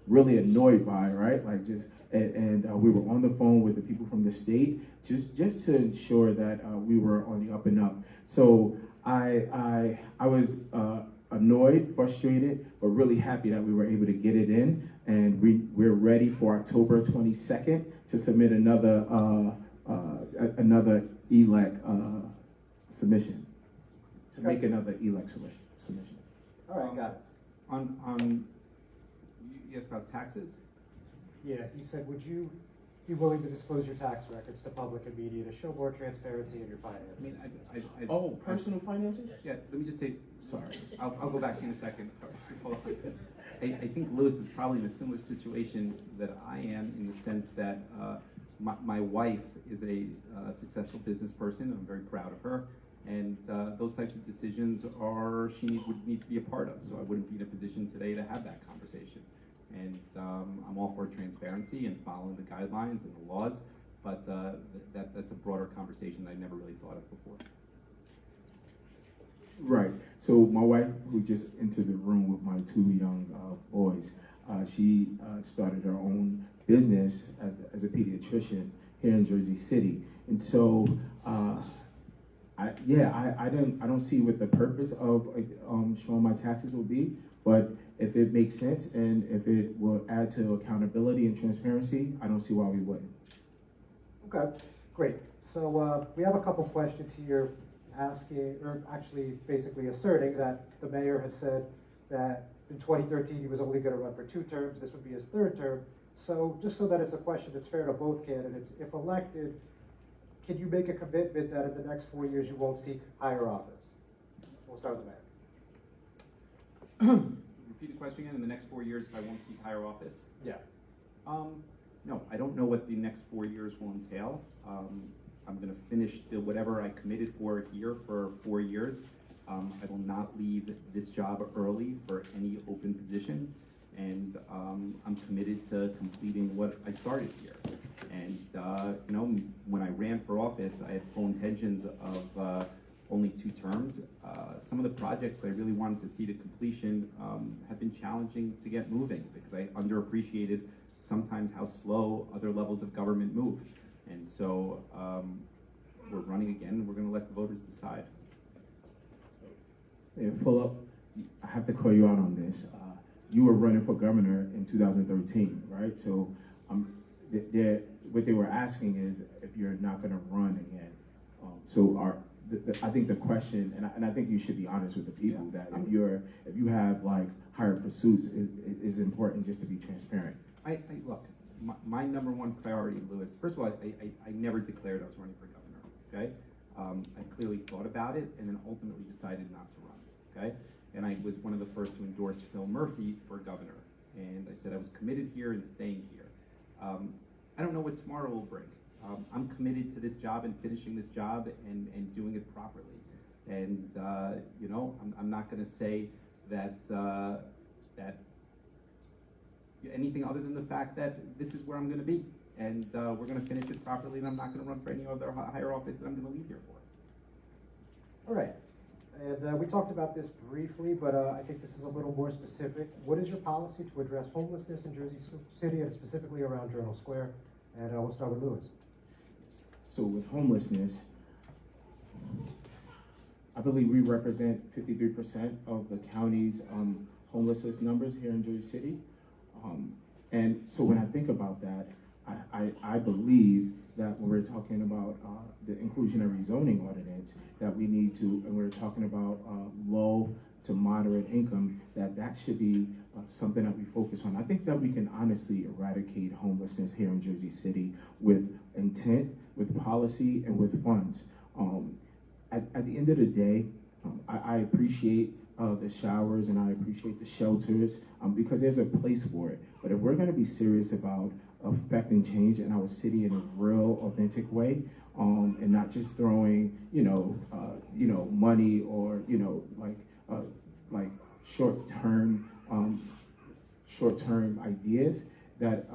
really annoyed by, right? Like we were on the phone with the people from the state just to ensure that we were on the up and up. So I was annoyed, frustrated, but really happy that we were able to get it in, and we're ready for October 22nd to submit another ELEC submission, to make another ELEC submission. All right, got it. You asked about taxes? Yeah, he said, would you be willing to disclose your tax records to public and media to show more transparency in your finances? Personal finances? Yeah, let me just say, Sorry. I'll go back to you in a second. Hold on. I think Lewis is probably in a similar situation that I am, in the sense that my wife is a successful business person. I'm very proud of her. And those types of decisions would need to be a part of. So I wouldn't be in a position today to have that conversation. And I'm all for transparency and following the guidelines and the laws, but that's a broader conversation that I never really thought of before. Right. So my wife, who just entered the room with my two young boys, she started her own business as a pediatrician here in Jersey City, and so I don't see what the purpose of showing my taxes will be, but if it makes sense and if it will add to accountability and transparency, I don't see why we wouldn't. Okay, great. So we have a couple questions here asking, or actually basically asserting that the mayor has said that in 2013 he was only going to run for 2 terms. This would be his 3rd term. So just so that it's a question that's fair to both candidates, if elected, can you make a commitment that in the next 4 years you won't seek higher office? We'll start with the mayor. Repeat the question again. In the next 4 years, if I won't seek higher office? Yeah. No, I don't know what the next 4 years will entail. I'm going to finish whatever I committed for here for 4 years. I will not leave this job early for any open position, and I'm committed to completing what I started here. And when I ran for office, I had full intentions of only 2 terms. Some of the projects that I really wanted to see to completion have been challenging to get moving, because I underappreciated sometimes how slow other levels of government move. And so we're running again, and we're going to let the voters decide. Yeah, Fulop, I have to call you out on this. You were running for governor in 2013, right? So what they were asking is if you're not going to run again. I think the question, and I think you should be honest with the people, that if you have like higher pursuits, is important just to be transparent. Look, my number 1 priority, Lewis, first of all, I never declared I was running for governor, okay? I clearly thought about it and then ultimately decided not to run, okay? And I was one of the first to endorse Phil Murphy for governor. And I said I was committed here and staying here. I don't know what tomorrow will bring. I'm committed to this job and finishing this job and doing it properly. And, I'm not gonna say that anything other than the fact that this is where I'm gonna be. And we're gonna finish it properly, and I'm not gonna run for any other higher office that I'm gonna leave here for. All right. And we talked about this briefly, but I think this is a little more specific. What is your policy to address homelessness in Jersey City, and specifically around Journal Square? And we'll start with Lewis. So with homelessness, I believe we represent 53% of the county's homelessness numbers here in Jersey City. And so when I think about that, I believe that when we're talking about the inclusionary zoning ordinance, that we need to, and we're talking about low to moderate income, that should be something that we focus on. I think that we can honestly eradicate homelessness here in Jersey City with intent, with policy, and with funds. At the end of the day, I appreciate the showers and I appreciate the shelters because there's a place for it. But if we're going to be serious about affecting change in our city in a real, authentic way, and not just throwing, money or like short-term ideas, that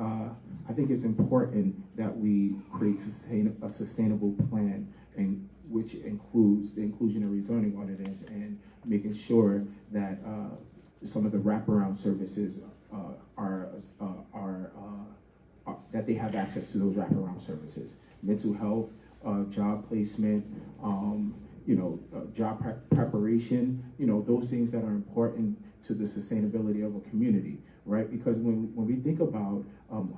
I think it's important that we create a sustainable plan, and which includes the inclusionary zoning ordinance and making sure that some of the wraparound services that they have access to those wraparound services, mental health, job placement, job preparation, those things that are important to the sustainability of a community, right? Because when we think about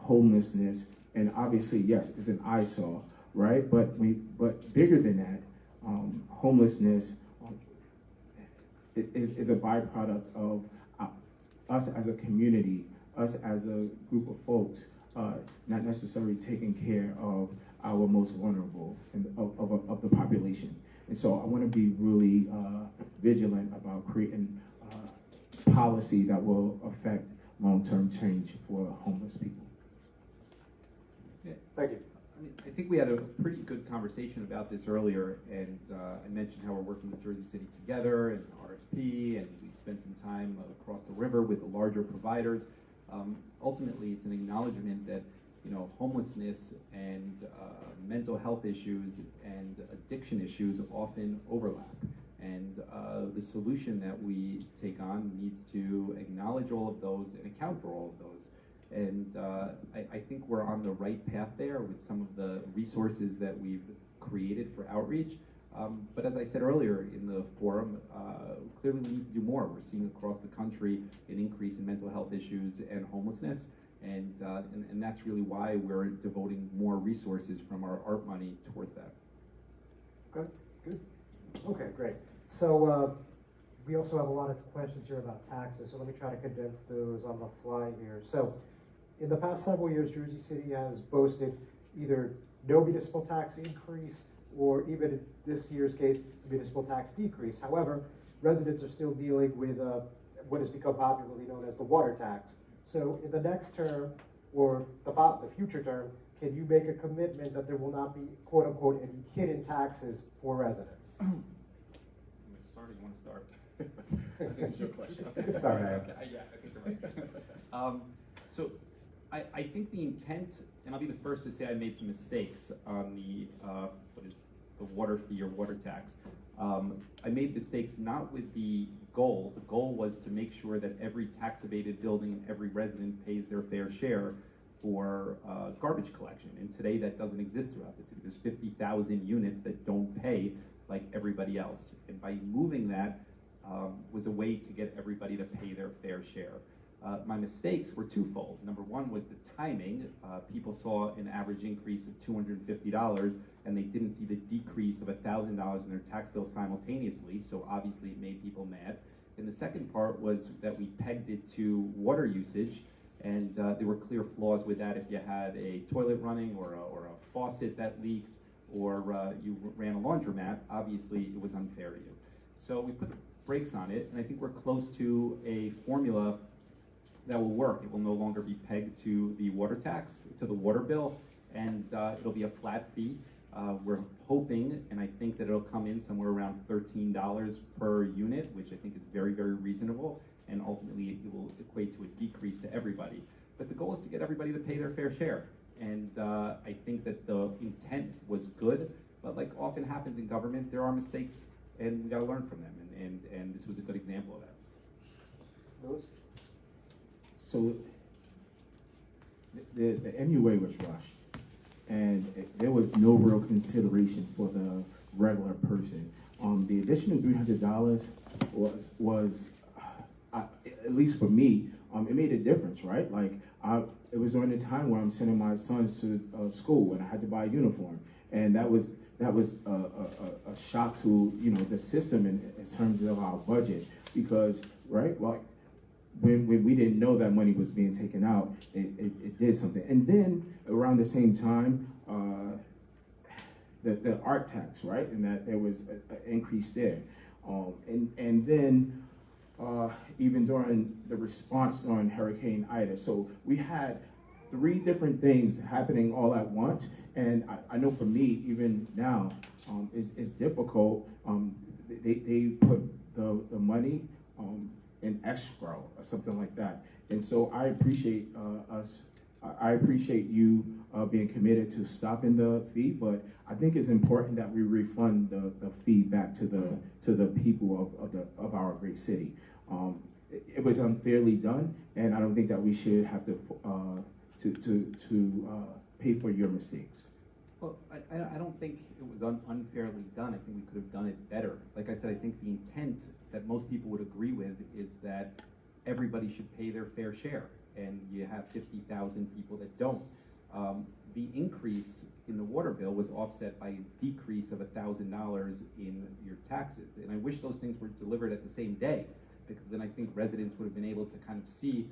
homelessness, and obviously, yes, it's an eyesore, right? But bigger than that, homelessness is a byproduct of us as a community, us as a group of folks, not necessarily taking care of our most vulnerable of the population. And so I want to be really vigilant about creating policy that will affect long-term change for homeless people. Yeah. Thank you. I think we had a pretty good conversation about this earlier, and I mentioned how we're working with Jersey City Together and RFP, and we spent some time across the river with the larger providers. Ultimately, it's an acknowledgement that homelessness and mental health issues and addiction issues often overlap. And the solution that we take on needs to acknowledge all of those and account for all of those. And I think we're on the right path there with some of the resources that we've created for outreach. But as I said earlier in the forum, clearly we need to do more. We're seeing across the country an increase in mental health issues and homelessness. And that's really why we're devoting more resources from our ARP money towards that. Good. Okay, great. So we also have a lot of questions here about taxes, so let me try to condense those on the fly here. So in the past several years, Jersey City has boasted either no municipal tax increase or even in this year's case, a municipal tax decrease. However, residents are still dealing with what has become popularly known as the water tax. So in the next term, or the future term, can you make a commitment that there will not be, quote unquote, any hidden taxes for residents? You want to start or you want to start? That's your question. Good start, Aaron. Okay, yeah, I think you're right. So I think the intent, and I'll be the first to say I made some mistakes on the, the water fee or water tax. I made mistakes not with the goal. The goal was to make sure that every tax abated building and every resident pays their fair share for garbage collection. And today that doesn't exist throughout the city. There's 50,000 units that don't pay like everybody else. And by moving that was a way to get everybody to pay their fair share. My mistakes were twofold. Number one was the timing. People saw an average increase of $250 and they didn't see the decrease of $1,000 in their tax bill simultaneously, so obviously it made people mad. And the second part was that we pegged it to water usage, and there were clear flaws with that. If you had a toilet running or a faucet that leaked, or you ran a laundromat, obviously it was unfair to you. So we put the brakes on it, and I think we're close to a formula that will work. It will no longer be pegged to the water tax, to the water bill, and it'll be a flat fee. We're hoping, and I think that it'll come in somewhere around $13 per unit, which I think is very, very reasonable, and ultimately it will equate to a decrease to everybody. But the goal is to get everybody to pay their fair share, and I think that the intent was good, but like often happens in government, there are mistakes, and we gotta learn from them, and this was a good example of that. Lewis? So the MUA was rushed, and there was no real consideration for the regular person. The additional $300 was at least for me, it made a difference, right? Like it was during the time where I'm sending my sons to school and I had to buy a uniform, and that was a shock to the system in terms of our budget, because right, well, when we didn't know that money was being taken out, it did something. And then around the same time, the art tax, right, and that there was an increase there. And then even during the response during Hurricane Ida. So we had 3 different things happening all at once. And I know for me, even now, it's difficult. They put the money in escrow or something like that. And so I appreciate I appreciate you being committed to stopping the fee, but I think it's important that we refund the fee back to the people of our great city. It was unfairly done, and I don't think that we should have to pay for your mistakes. Well, I don't think it was unfairly done. I think we could have done it better. Like I said, I think the intent that most people would agree with is that everybody should pay their fair share, and you have 50,000 people that don't. The increase in the water bill was offset by a decrease of $1,000 in your taxes. And I wish those things were delivered at the same day, because then I think residents would have been able to kind of see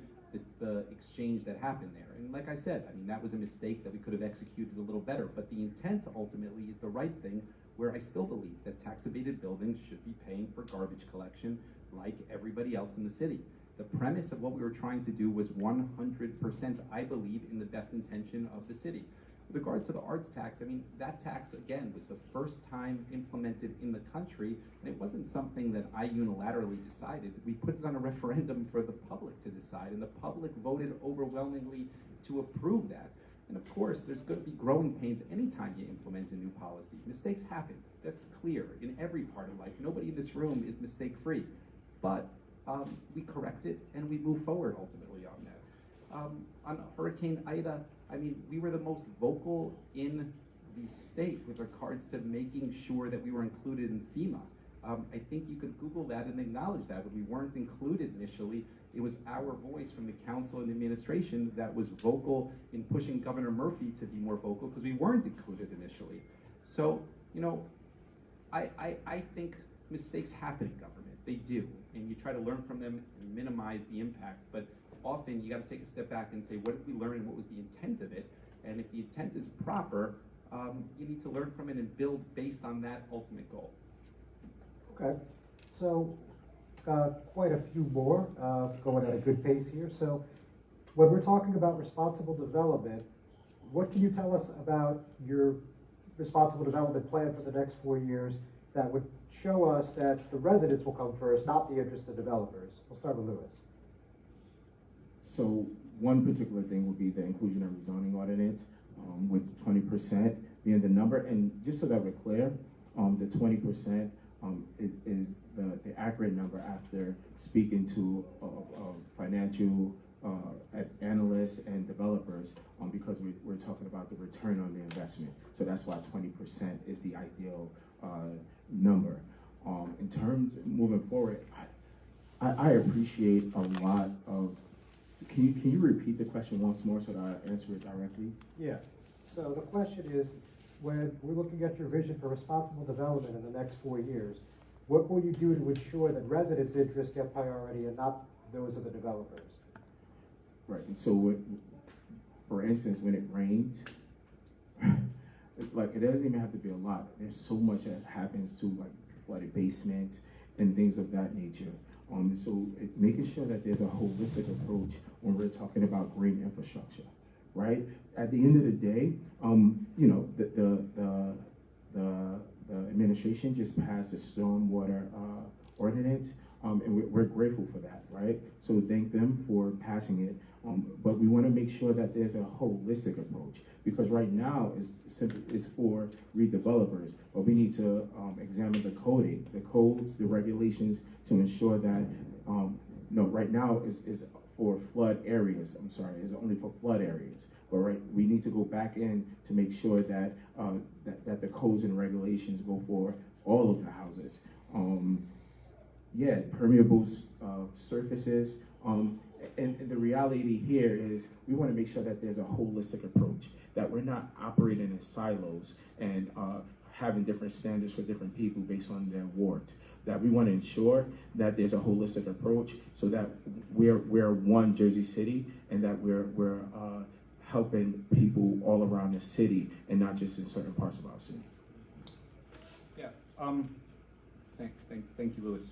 the exchange that happened there. And like I said, I mean, that was a mistake that we could have executed a little better, but the intent ultimately is the right thing, where I still believe that tax-abated buildings should be paying for garbage collection like everybody else in the city. The premise of what we were trying to do was 100%, I believe, in the best intention of the city. With regards to the arts tax, I mean, that tax, again, was the first time implemented in the country, and it wasn't something that I unilaterally decided. We put it on a referendum for the public to decide, and the public voted overwhelmingly to approve that. And of course, there's going to be growing pains anytime you implement a new policy. Mistakes happen. That's clear in every part of life. Nobody in this room is mistake-free. But we correct it, and we move forward ultimately on that. On Hurricane Ida, I mean, we were the most vocal in the state with regards to making sure that we were included in FEMA. I think you could Google that and acknowledge that, but we weren't included initially. It was our voice from the council and the administration that was vocal in pushing Governor Murphy to be more vocal, because we weren't included initially. So, you know, I think mistakes happen in government. They do, and you try to learn from them and minimize the impact, but often you got to take a step back and say, what did we learn and what was the intent of it? And if the intent is proper, you need to learn from it and build based on that ultimate goal. Okay, so quite a few more, going at a good pace here. So when we're talking about responsible development, what can you tell us about your responsible development plan for the next 4 years that would show us that the residents will come first, not the interested developers? We'll start with Lewis. So one particular thing would be the inclusionary zoning ordinance, with 20% being the number. And just so that we're clear, the 20% is the accurate number after speaking to financial analysts and developers, because we're talking about the return on the investment. So that's why 20% is the ideal number. In terms of moving forward, I appreciate a lot of. Can you repeat the question once more so that I answer it directly? Yeah, so the question is, when we're looking at your vision for responsible development in the next 4 years, what will you do to ensure that residents' interests get priority and not those of the developers? Right, and so for instance, when it rains, like, it doesn't even have to be a lot. There's so much that happens to, like, flooded basements and things of that nature. So making sure that there's a holistic approach when we're talking about green infrastructure, right? At the end of the day, you know, the administration just passed a stormwater ordinance, and we're grateful for that, right? So thank them for passing it. But we want to make sure that there's a holistic approach, because right now it's for redevelopers, but we need to examine the coding, the codes, the regulations to ensure that, no, right now is for flood areas. I'm sorry, it's only for flood areas. But we need to go back in to make sure that that the codes and regulations go for all of the houses. Yeah, permeable surfaces. And the reality here is we want to make sure that there's a holistic approach, that we're not operating in silos and having different standards for different people based on their wards. That we want to ensure that there's a holistic approach so that we're one Jersey City, and that we're helping people all around the city and not just in certain parts of our city. Yeah. Thank you, Louis.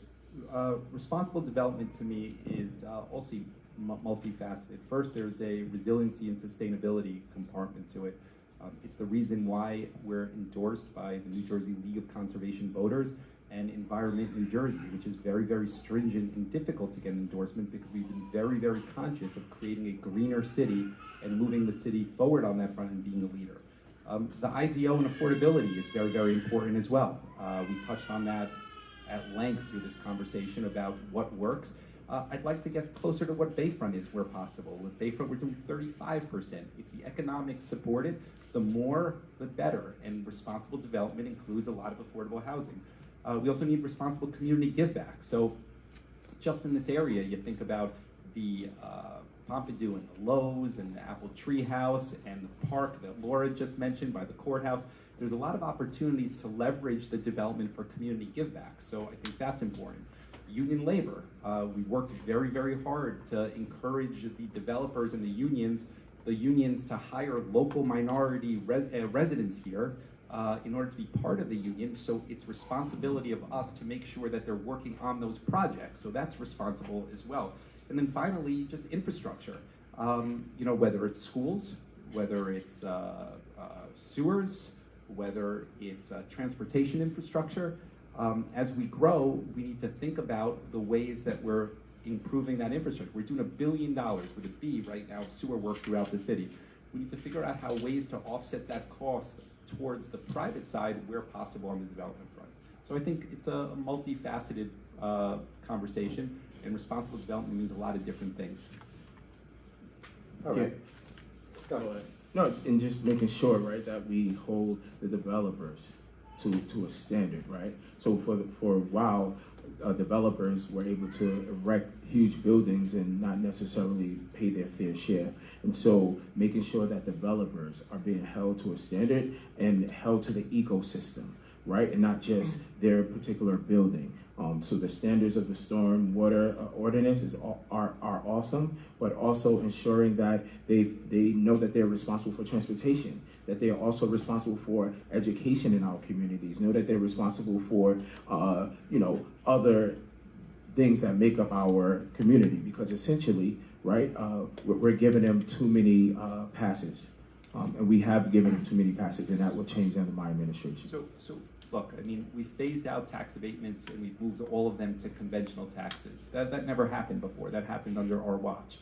Responsible development to me is also multifaceted. First, there's a resiliency and sustainability compartment to it. It's the reason why we're endorsed by the New Jersey League of Conservation Voters and Environment New Jersey, which is very, very stringent and difficult to get an endorsement because we've been very, very conscious of creating a greener city and moving the city forward on that front and being a leader. The IZO and affordability is very, very important as well. We touched on that at length through this conversation about what works. I'd like to get closer to what Bayfront is where possible. With Bayfront, we're doing 35%. If the economics support it, the more, the better. And responsible development includes a lot of affordable housing. We also need responsible community give back. So just in this area, you think about the Pompidou and the Lowe's and the Apple Tree House and the park that Laura just mentioned by the courthouse. There's a lot of opportunities to leverage the development for community give back. So I think that's important. Union labor, we worked very, very hard to encourage the developers and the unions to hire local minority residents here in order to be part of the union. So it's responsibility of us to make sure that they're working on those projects. So that's responsible as well. And then finally, just infrastructure. Whether it's schools, whether it's sewers, whether it's transportation infrastructure. As we grow, we need to think about the ways that we're improving that infrastructure. We're doing $1 billion with a B right now of sewer work throughout the city. We need to figure out how ways to offset that cost towards the private side where possible on the development front. So I think it's a multifaceted conversation, and responsible development means a lot of different things. All right. Go ahead. No, and just making sure, right, that we hold the developers to a standard, right? So for a while, developers were able to erect huge buildings and not necessarily pay their fair share. And so making sure that developers are being held to a standard and held to the ecosystem, right? And not just their particular building. So the standards of the storm water ordinance are awesome, but also ensuring that they know that they're responsible for transportation, that they are also responsible for education in our communities, know that they're responsible for other things that make up our community, because essentially, right, we're giving them too many passes, and we have given them too many passes, and that will change under my administration. So look, I mean, we phased out tax abatements and we've moved all of them to conventional taxes. That never happened before. That happened under our watch.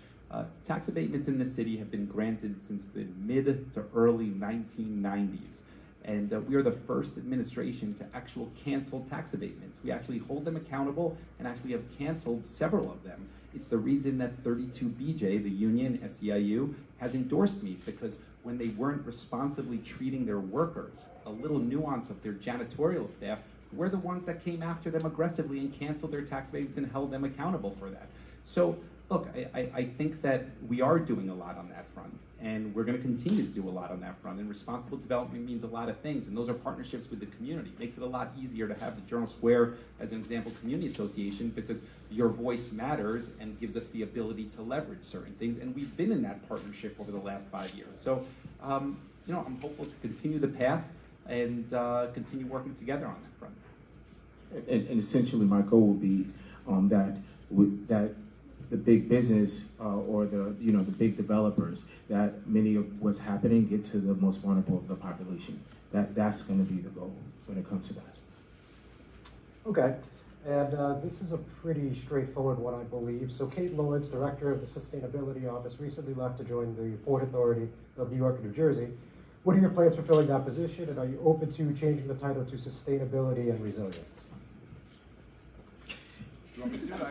Tax abatements in the city have been granted since the mid to early 1990s. And we are the first administration to actually cancel tax abatements. We actually hold them accountable and actually have canceled several of them. It's the reason that 32BJ, the union, SEIU, has endorsed me, because when they weren't responsibly treating their workers, a little nuance of their janitorial staff, we're the ones that came after them aggressively and canceled their tax abatements and held them accountable for that. So look, I think that we are doing a lot on that front, and we're going to continue to do a lot on that front. And responsible development means a lot of things, and those are partnerships with the community. It makes it a lot easier to have the Journal Square, as an example, community association, because your voice matters and gives us the ability to leverage certain things. And we've been in that partnership over the last 5 years. So, I'm hopeful to continue the path and continue working together on that front. And essentially, my goal will be that the big business or the big developers, that many of what's happening get to the most vulnerable of the population. That's going to be the goal when it comes to that. Okay, and this is a pretty straightforward one, I believe. So Kate Lawrence, Director of the Sustainability Office, recently left to join the Port Authority of New York and New Jersey. What are your plans for filling that position, and are you open to changing the title to Sustainability and Resilience?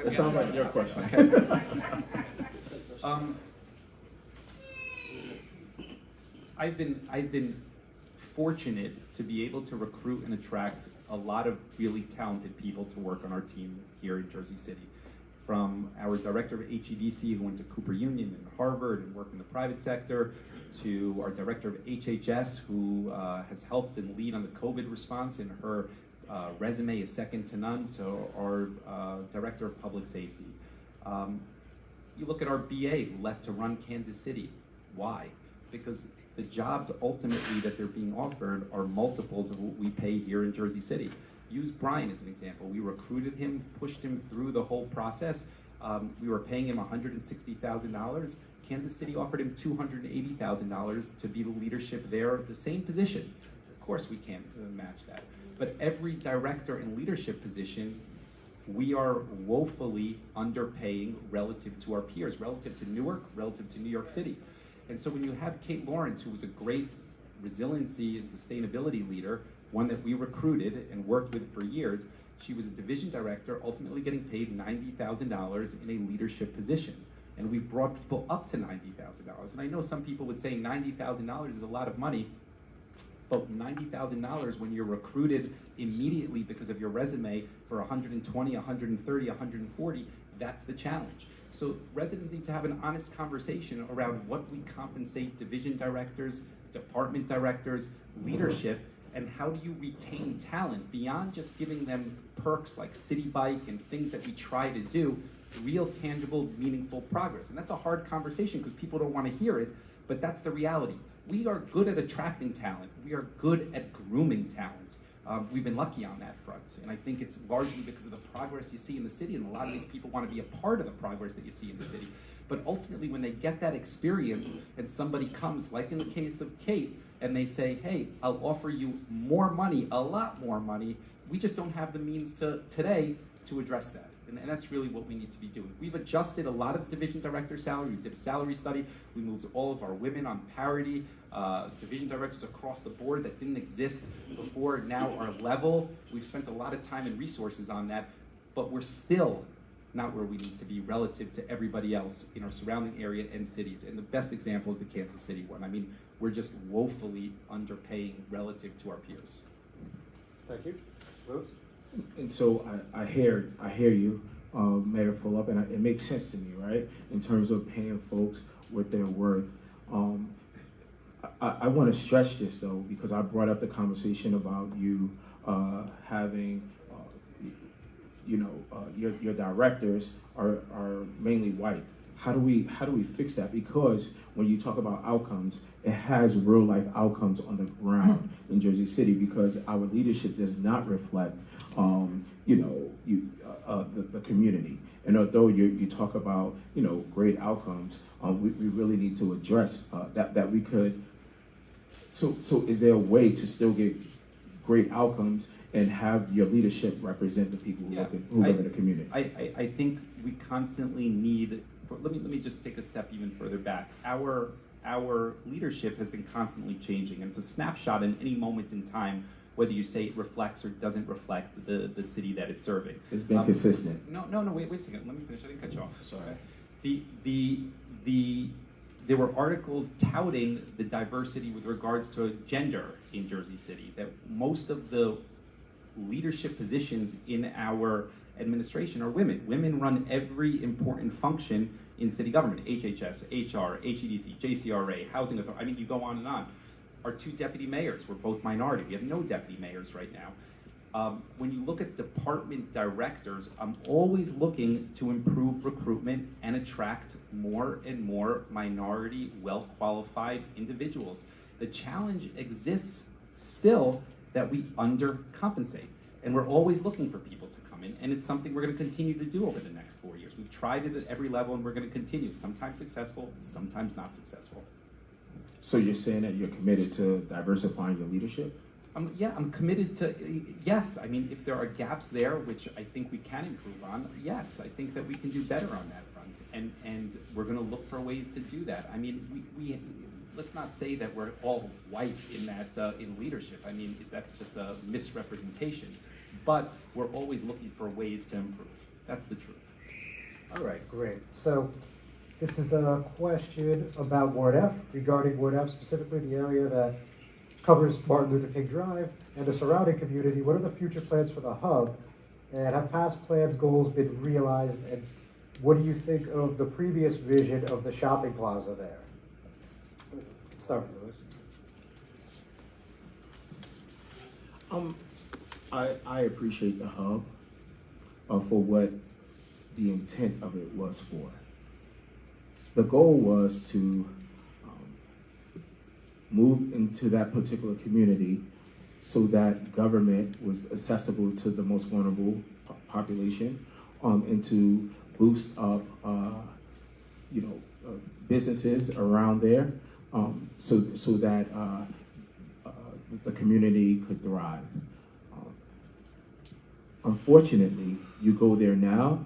That sounds like your question. I've been fortunate to be able to recruit and attract a lot of really talented people to work on our team here in Jersey City. From our director of HEDC, who went to Cooper Union and Harvard and worked in the private sector, to our director of HHS, who has helped and lead on the COVID response, and her resume is second to none, to our director of public safety. You look at our BA who left to run Kansas City. Why? Because the jobs ultimately that they're being offered are multiples of what we pay here in Jersey City. Use Brian as an example. We recruited him, pushed him through the whole process. We were paying him $160,000. Kansas City offered him $280,000 to be the leadership there, the same position. Of course we can't match that. But every director and leadership position, we are woefully underpaying relative to our peers, relative to Newark, relative to New York City. And so when you have Kate Lawrence, who was a great resiliency and sustainability leader, one that we recruited and worked with for years, she was a division director, ultimately getting paid $90,000 in a leadership position. And we've brought people up to $90,000. And I know some people would say $90,000 is a lot of money, but $90,000 when you're recruited immediately because of your resume for 120, 130, 140, that's the challenge. So residents need to have an honest conversation around what we compensate division directors, department directors, leadership, and how do you retain talent beyond just giving them perks like City Bike and things that we try to do, real, tangible, meaningful progress. And that's a hard conversation because people don't want to hear it, but that's the reality. We are good at attracting talent. We are good at grooming talent. We've been lucky on that front. And I think it's largely because of the progress you see in the city, and a lot of these people want to be a part of the progress that you see in the city. But ultimately, when they get that experience and somebody comes, like in the case of Kate, and they say, hey, I'll offer you more money, a lot more money, we just don't have the means today to address that. And that's really what we need to be doing. We've adjusted a lot of division director salary. We did a salary study. We moved all of our women on parity. Division directors across the board that didn't exist before now are level. We've spent a lot of time and resources on that, but we're still not where we need to be relative to everybody else in our surrounding area and cities. And the best example is the Kansas City one. I mean, we're just woefully underpaying relative to our peers. Thank you. Rose? And so I hear you, Mayor Fulop, and it makes sense to me, right? In terms of paying folks what they're worth. I want to stretch this though, because I brought up the conversation about you having, your directors are mainly white. How do we fix that? Because when you talk about outcomes, it has real life outcomes on the ground in Jersey City, because our leadership does not reflect, the community. And although you talk about, great outcomes, we really need to address that we could. So is there a way to still get great outcomes and have your leadership represent the people who live in the community? I think we constantly need. Let me just take a step even further back. Our leadership has been constantly changing, and it's a snapshot in any moment in time, whether you say it reflects or doesn't reflect the city that it's serving. It's been consistent. No, wait a second. Let me finish. I didn't cut you off. Sorry. There were articles touting the diversity with regards to gender in Jersey City, that most of the leadership positions in our administration are women. Women run every important function in city government: HHS, HR, HEDC, JCRA, Housing Authority. I mean, you go on and on. Our two deputy mayors were both minority. We have no deputy mayors right now. When you look at department directors, I'm always looking to improve recruitment and attract more and more minority, well-qualified individuals. The challenge exists still that we undercompensate. And we're always looking for people to come in, and it's something we're going to continue to do over the next 4 years. We've tried it at every level, and we're going to continue. Sometimes successful, sometimes not successful. So you're saying that you're committed to diversifying your leadership? I'm committed to, yes. I mean, if there are gaps there, which I think we can improve on, yes, I think that we can do better on that front. And we're going to look for ways to do that. I mean, we let's not say that we're all white in that in leadership. I mean, that's just a misrepresentation. But we're always looking for ways to improve. That's the truth. All right, great. So this is a question about Ward F, regarding Ward F, specifically the area that covers Martin Luther King Drive and the surrounding community. What are the future plans for the hub? And have past plans, goals been realized? And what do you think of the previous vision of the shopping plaza there? Let's start with Lewis. I appreciate the hub for what the intent of it was for. The goal was to move into that particular community so that government was accessible to the most vulnerable population, and to boost up, businesses around there, so that the community could thrive. Unfortunately, you go there now,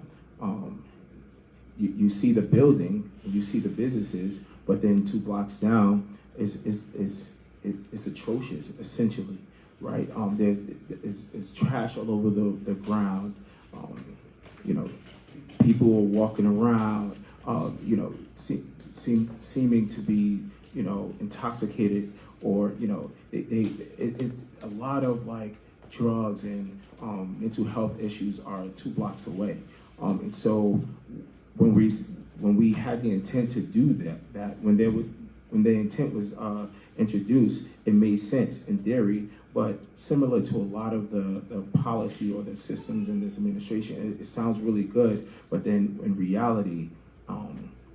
you see the building, and you see the businesses, but then 2 blocks down it's atrocious, essentially, right? There's trash all over the ground. People are walking around, seeming to be, intoxicated, or it's a lot of like drugs and mental health issues are 2 blocks away, and so when we had the intent to do that when the intent was introduced, it made sense in theory, but similar to a lot of the policy or the systems in this administration, it sounds really good, but then in reality,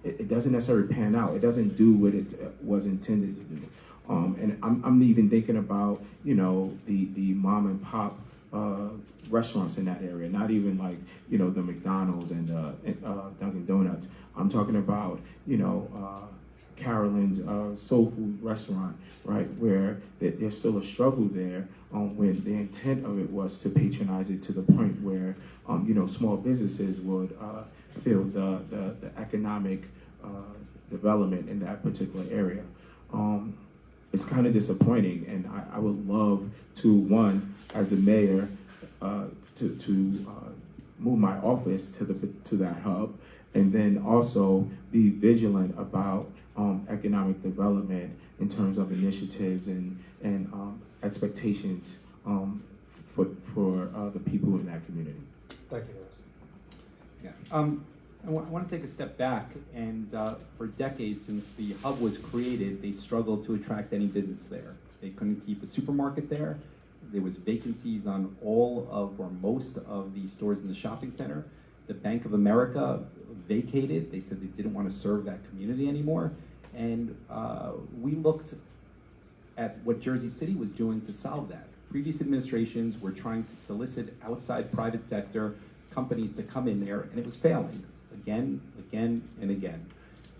it doesn't necessarily pan out. It doesn't do what it was intended to do. And I'm even thinking about, the mom and pop restaurants in that area, not even like, the McDonald's and Dunkin' Donuts. I'm talking about, Carolyn's Soul Food restaurant, right, where there's still a struggle there, when the intent of it was to patronize it to the point where, small businesses would feel the economic development in that particular area. It's kind of disappointing, and I would love to, one, as a mayor, to move my office to that hub, and then also be vigilant about economic development in terms of initiatives and expectations for the people in that community. Thank you, guys. Yeah. I want to take a step back, and for decades since the hub was created, they struggled to attract any business there. They couldn't keep a supermarket there. There was vacancies on all of or most of the stores in the shopping center. The Bank of America vacated. They said they didn't want to serve that community anymore. And we looked at what Jersey City was doing to solve that. Previous administrations were trying to solicit outside private sector companies to come in there, and it was failing again, and again.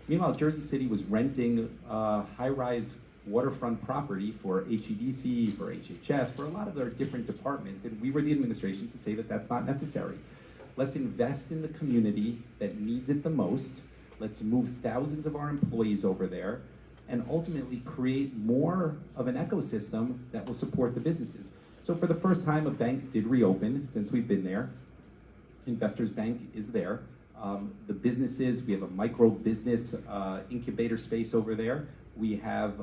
Meanwhile, Jersey City was renting high-rise waterfront property for HEDC, for HHS, for a lot of their different departments, and we were the administration to say that that's not necessary. Let's invest in the community that needs it the most. Let's move thousands of our employees over there, and ultimately create more of an ecosystem that will support the businesses. So for the first time, a bank did reopen since we've been there. Investors Bank is there. The businesses, we have a micro business incubator space over there. We have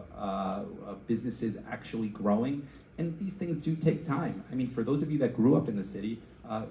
businesses actually growing, and these things do take time. I mean, for those of you that grew up in the city,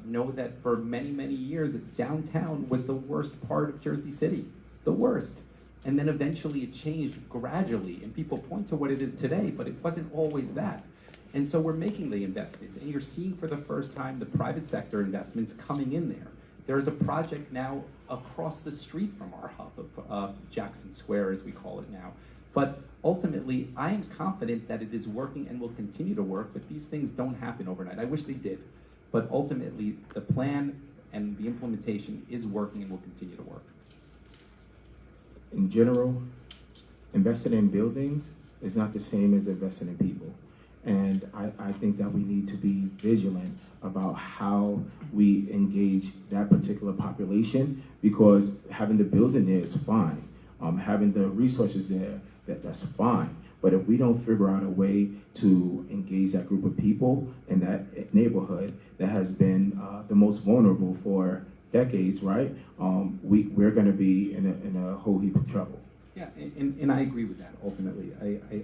know that for many, many years, downtown was the worst part of Jersey City, the worst. And then eventually it changed gradually, and people point to what it is today, but it wasn't always that. And so we're making the investments, and you're seeing for the first time the private sector investments coming in there. There is a project now across the street from our hub of Jackson Square, as we call it now. But ultimately, I am confident that it is working and will continue to work, but these things don't happen overnight. I wish they did. But ultimately, the plan and the implementation is working and will continue to work. In general, investing in buildings is not the same as investing in people. And I think that we need to be vigilant about how we engage that particular population, because having the building there is fine. Having the resources there, that's fine. But if we don't figure out a way to engage that group of people in that neighborhood that has been the most vulnerable for decades, right? We're going to be in a whole heap of trouble. Yeah, and I agree with that, ultimately.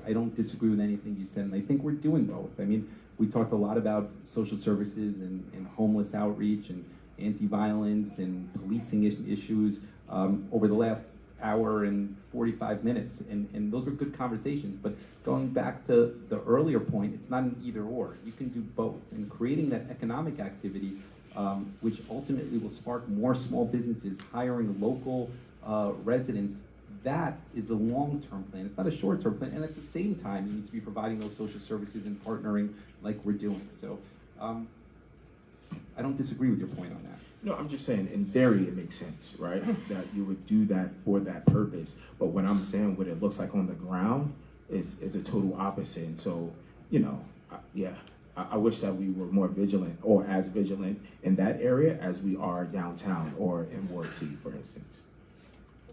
I don't disagree with anything you said, and I think we're doing both. I mean, we talked a lot about social services and homeless outreach and anti-violence and policing issues over the last hour and 45 minutes, and those were good conversations. But going back to the earlier point, it's not an either or. You can do both, and creating that economic activity, which ultimately will spark more small businesses, hiring local residents, that is a long-term plan. It's not a short-term plan. And at the same time, you need to be providing those social services and partnering like we're doing. So I don't disagree with your point on that. No, I'm just saying, in theory, it makes sense, right? That you would do that for that purpose. But when I'm saying what it looks like on the ground is a total opposite. And so, you know, I wish that we were more vigilant or as vigilant in that area as we are downtown or in Ward C, for instance.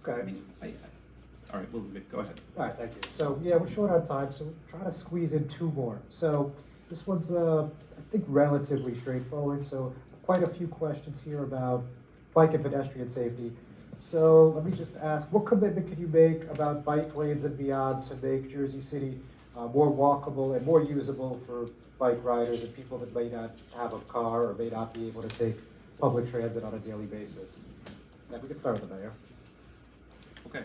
Okay. I mean, all right, Elizabeth, go ahead. All right, thank you. So, yeah, we're short on time, so try to squeeze in two more. So this one's, I think, relatively straightforward. So quite a few questions here about bike and pedestrian safety. So let me just ask, what commitment can you make about bike lanes and beyond to make Jersey City more walkable and more usable for bike riders and people that may not have a car or may not be able to take public transit on a daily basis? And we can start with the mayor. Okay.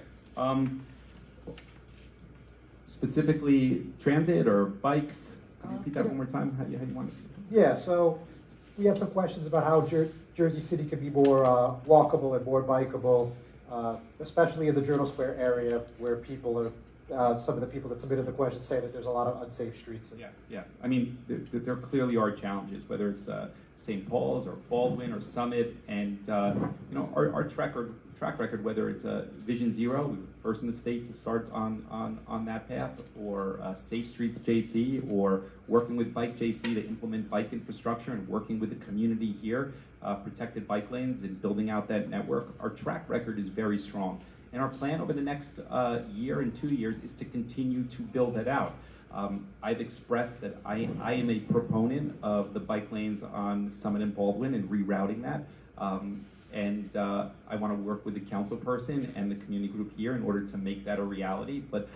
Specifically transit or bikes? Can you repeat that one more time? How you want it? Yeah, so we had some questions about how Jersey City could be more walkable and more bikeable, especially in the Journal Square area where people are, some of the people that submitted the question say that there's a lot of unsafe streets. Yeah. I mean, there clearly are challenges, whether it's St. Paul's or Baldwin or Summit, and you know, our track record, whether it's Vision Zero, we were first in the state to start on that path, or Safe Streets JC, or working with Bike JC to implement bike infrastructure and working with the community here, protected bike lanes and building out that network. Our track record is very strong. And our plan over the next year and 2 years is to continue to build that out. I've expressed that I am a proponent of the bike lanes on Summit and Baldwin and rerouting that. And I want to work with the council person and the community group here in order to make that a reality. But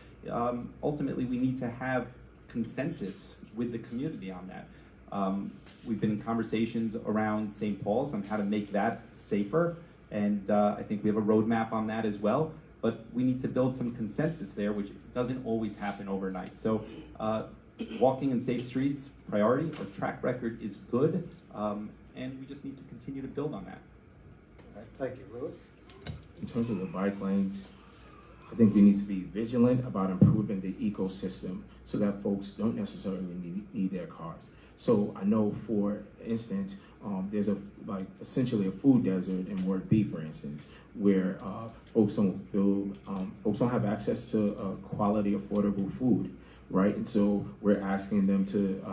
ultimately, we need to have consensus with the community on that. We've been in conversations around St. Paul's on how to make that safer. And I think we have a roadmap on that as well. But we need to build some consensus there, which doesn't always happen overnight. So walking in safe streets, priority. Our track record is good. And we just need to continue to build on that. Okay, thank you, Louis. In terms of the bike lanes, I think we need to be vigilant about improving the ecosystem so that folks don't necessarily need their cars. So I know, for instance, there's essentially a food desert in Ward B, for instance, where folks don't have access to quality, affordable food, right? And so we're asking them to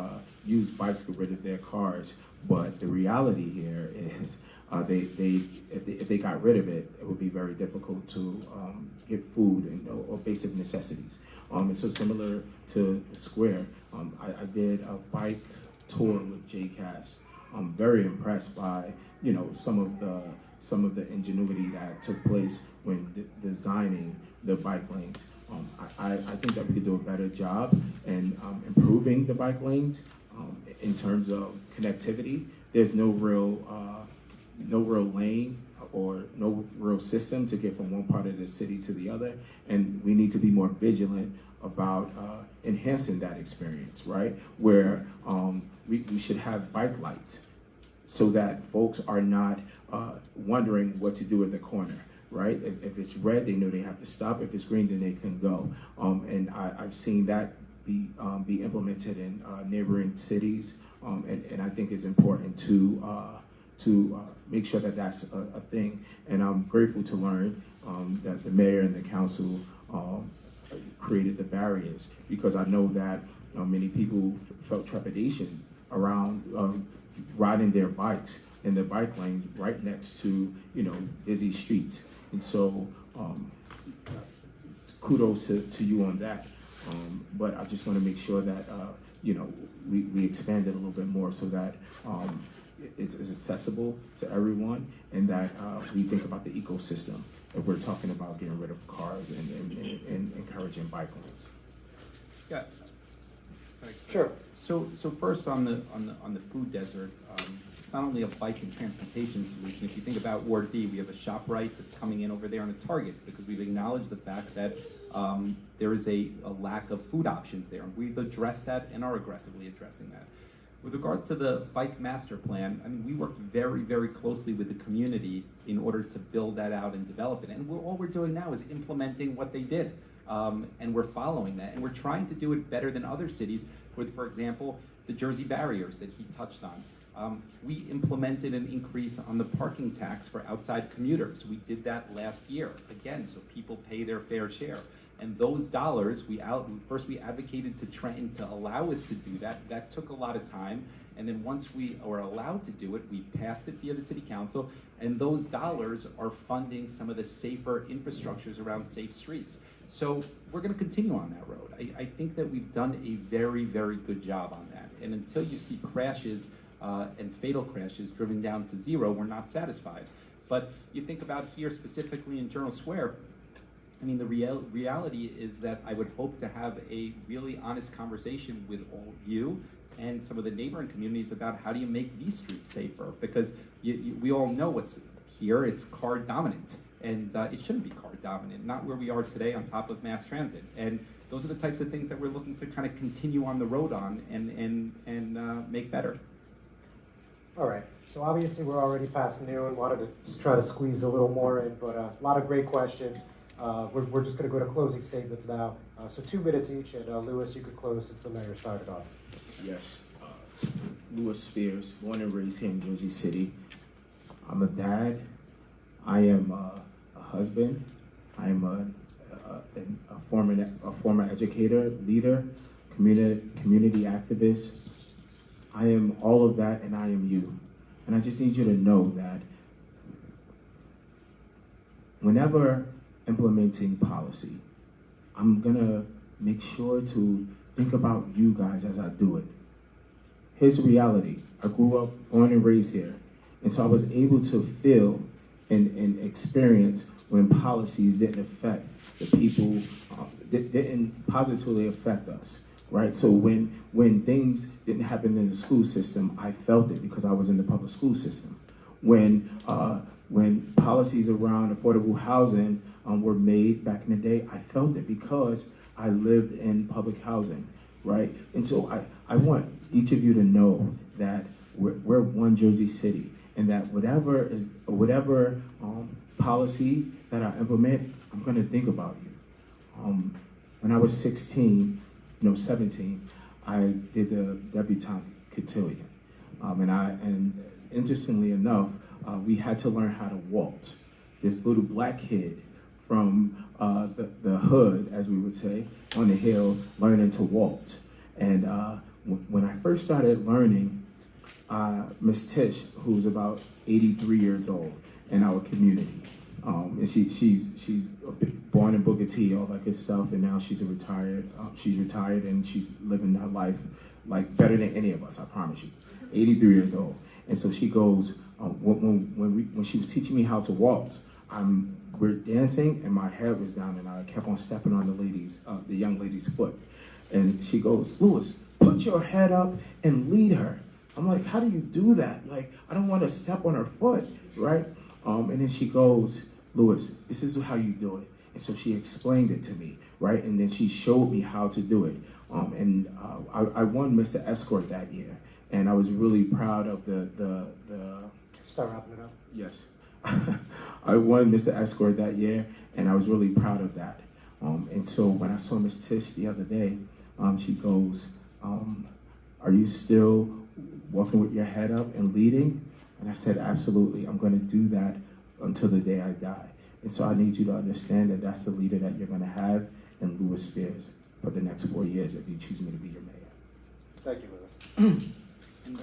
use bikes to get rid of their cars. But the reality here is, if they got rid of it, it would be very difficult to get food or basic necessities. And so, similar to the square, I did a bike tour with JCAS. I'm very impressed by some of the ingenuity that took place when designing the bike lanes. I think that we could do a better job in improving the bike lanes in terms of connectivity. There's no real lane or no real system to get from one part of the city to the other, and we need to be more vigilant about enhancing that experience, right? Where we should have bike lights so that folks are not wondering what to do at the corner, right? If it's red, they know they have to stop. If it's green, then they can go. And I've seen that be implemented in neighboring cities, and I think it's important to make sure that that's a thing. And I'm grateful to learn that the mayor and the council created the barriers, because I know that many people felt trepidation around riding their bikes in the bike lanes right next to busy streets. And so kudos to you on that. But I just want to make sure that we expand it a little bit more so that it's accessible to everyone, and that we think about the ecosystem if we're talking about getting rid of cars and encouraging bike lanes. Yeah. Sure. So first on the food desert, it's not only a bike and transportation solution. If you think about Ward B, we have a ShopRite that's coming in over there on a Target, because we've acknowledged the fact that there is a lack of food options there. And we've addressed that and are aggressively addressing that. With regards to the bike master plan, I mean, we worked very, very closely with the community in order to build that out and develop it. And all we're doing now is implementing what they did. And we're following that. And we're trying to do it better than other cities with, for example, the Jersey barriers that he touched on. We implemented an increase on the parking tax for outside commuters. We did that last year, again, so people pay their fair share. And those dollars, first we advocated to Trenton to allow us to do that. That took a lot of time. And then once we were allowed to do it, we passed it via the city council. And those dollars are funding some of the safer infrastructures around safe streets. So we're gonna continue on that road. I think that we've done a very, very good job on that. And until you see crashes and fatal crashes driven down to zero, we're not satisfied. But you think about here specifically in Journal Square, I mean, the reality is that I would hope to have a really honest conversation with all of you and some of the neighboring communities about how do you make these streets safer? Because we all know what's here, it's car dominant. And it shouldn't be car dominant, not where we are today on top of mass transit. And those are the types of things that we're looking to kind of continue on the road on and make better. All right, so obviously we're already past noon, wanted to just try to squeeze a little more in, but a lot of great questions. We're just gonna go to closing statements now. So 2 minutes each, and Louis, you could close since the mayor started off. Yes. Louis Spears, born and raised here in Jersey City. I'm a dad. I am a husband. I am a former educator, leader, community activist. I am all of that, and I am you. And I just need you to know that whenever implementing policy, I'm gonna make sure to think about you guys as I do it. Here's the reality. I grew up, born and raised here. And so I was able to feel and experience when policies didn't affect the people, didn't positively affect us, right? So when things didn't happen in the school system, I felt it because I was in the public school system. When policies around affordable housing were made back in the day, I felt it because I lived in public housing, right? And so I want each of you to know that we're one Jersey City, and that whatever policy that I implement, I'm gonna think about you. When I was 17, I did the debutante cotillion. And interestingly enough, we had to learn how to waltz. This little black kid from the hood, as we would say, on the hill, learning to waltz. And when I first started learning, Miss Tish, who's about 83 years old in our community, and she's born in Booker T, all that good stuff, and now she's retired and she's living her life like better than any of us, I promise you. 83 years old. And so she goes, when she was teaching me how to waltz, we're dancing and my head was down and I kept on stepping on the young lady's foot. And she goes, Louis, put your head up and lead her. I'm like, how do you do that? Like, I don't want to step on her foot, right? And then she goes, Louis, this is how you do it. And so she explained it to me, right? And then she showed me how to do it. I won Mr. Escort that year. And I was really proud of the Start wrapping it up. Yes. I won Mr. Escort that year, and I was really proud of that. And so when I saw Miss Tish the other day, she goes, are you still walking with your head up and leading? And I said, absolutely. I'm going to do that until the day I die. And so I need you to understand that that's the leader that you're going to have in Louis Spears for the next 4 years if you choose me to be your mayor. Thank you, Louis. And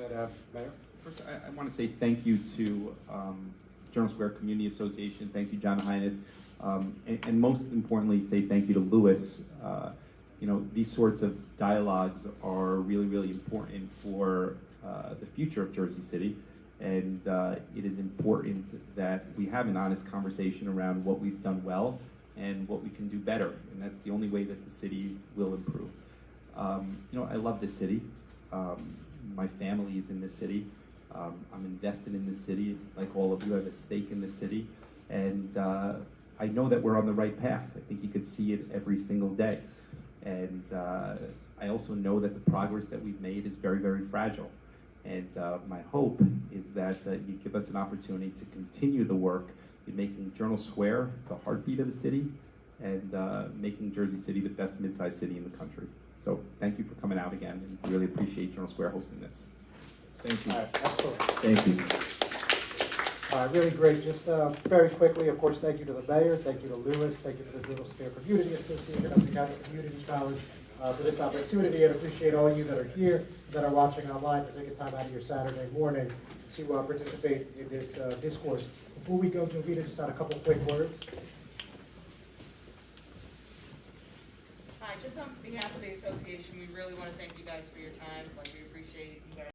Mayor? first, I want to say thank you to Journal Square Community Association. Thank you, John Heinis. And most importantly, say thank you to Louis. These sorts of dialogues are really, really important for the future of Jersey City. And it is important that we have an honest conversation around what we've done well and what we can do better. And that's the only way that the city will improve. I love this city. My family is in this city. I'm invested in this city. Like all of you, I have a stake in this city. And I know that we're on the right path. I think you could see it every single day. And I also know that the progress that we've made is very, very fragile. And my hope is that you give us an opportunity to continue the work in making Journal Square the heartbeat of the city and making Jersey City the best mid-sized city in the country. So thank you for coming out again, and we really appreciate Journal Square hosting this. Thank you. All right, excellent. Thank you. All right, really great. Just very quickly, of course, thank you to the mayor, thank you to Lewis, thank you to the Journal Square Community Association, Hudson County Community College for this opportunity, and appreciate all you that are here, that are watching online, for taking time out of your Saturday morning to participate in this discourse. Before we go, Jovita, just had a couple quick words. Hi, just on behalf of the association, we really want to thank you guys for your time. Like, we appreciate you guys.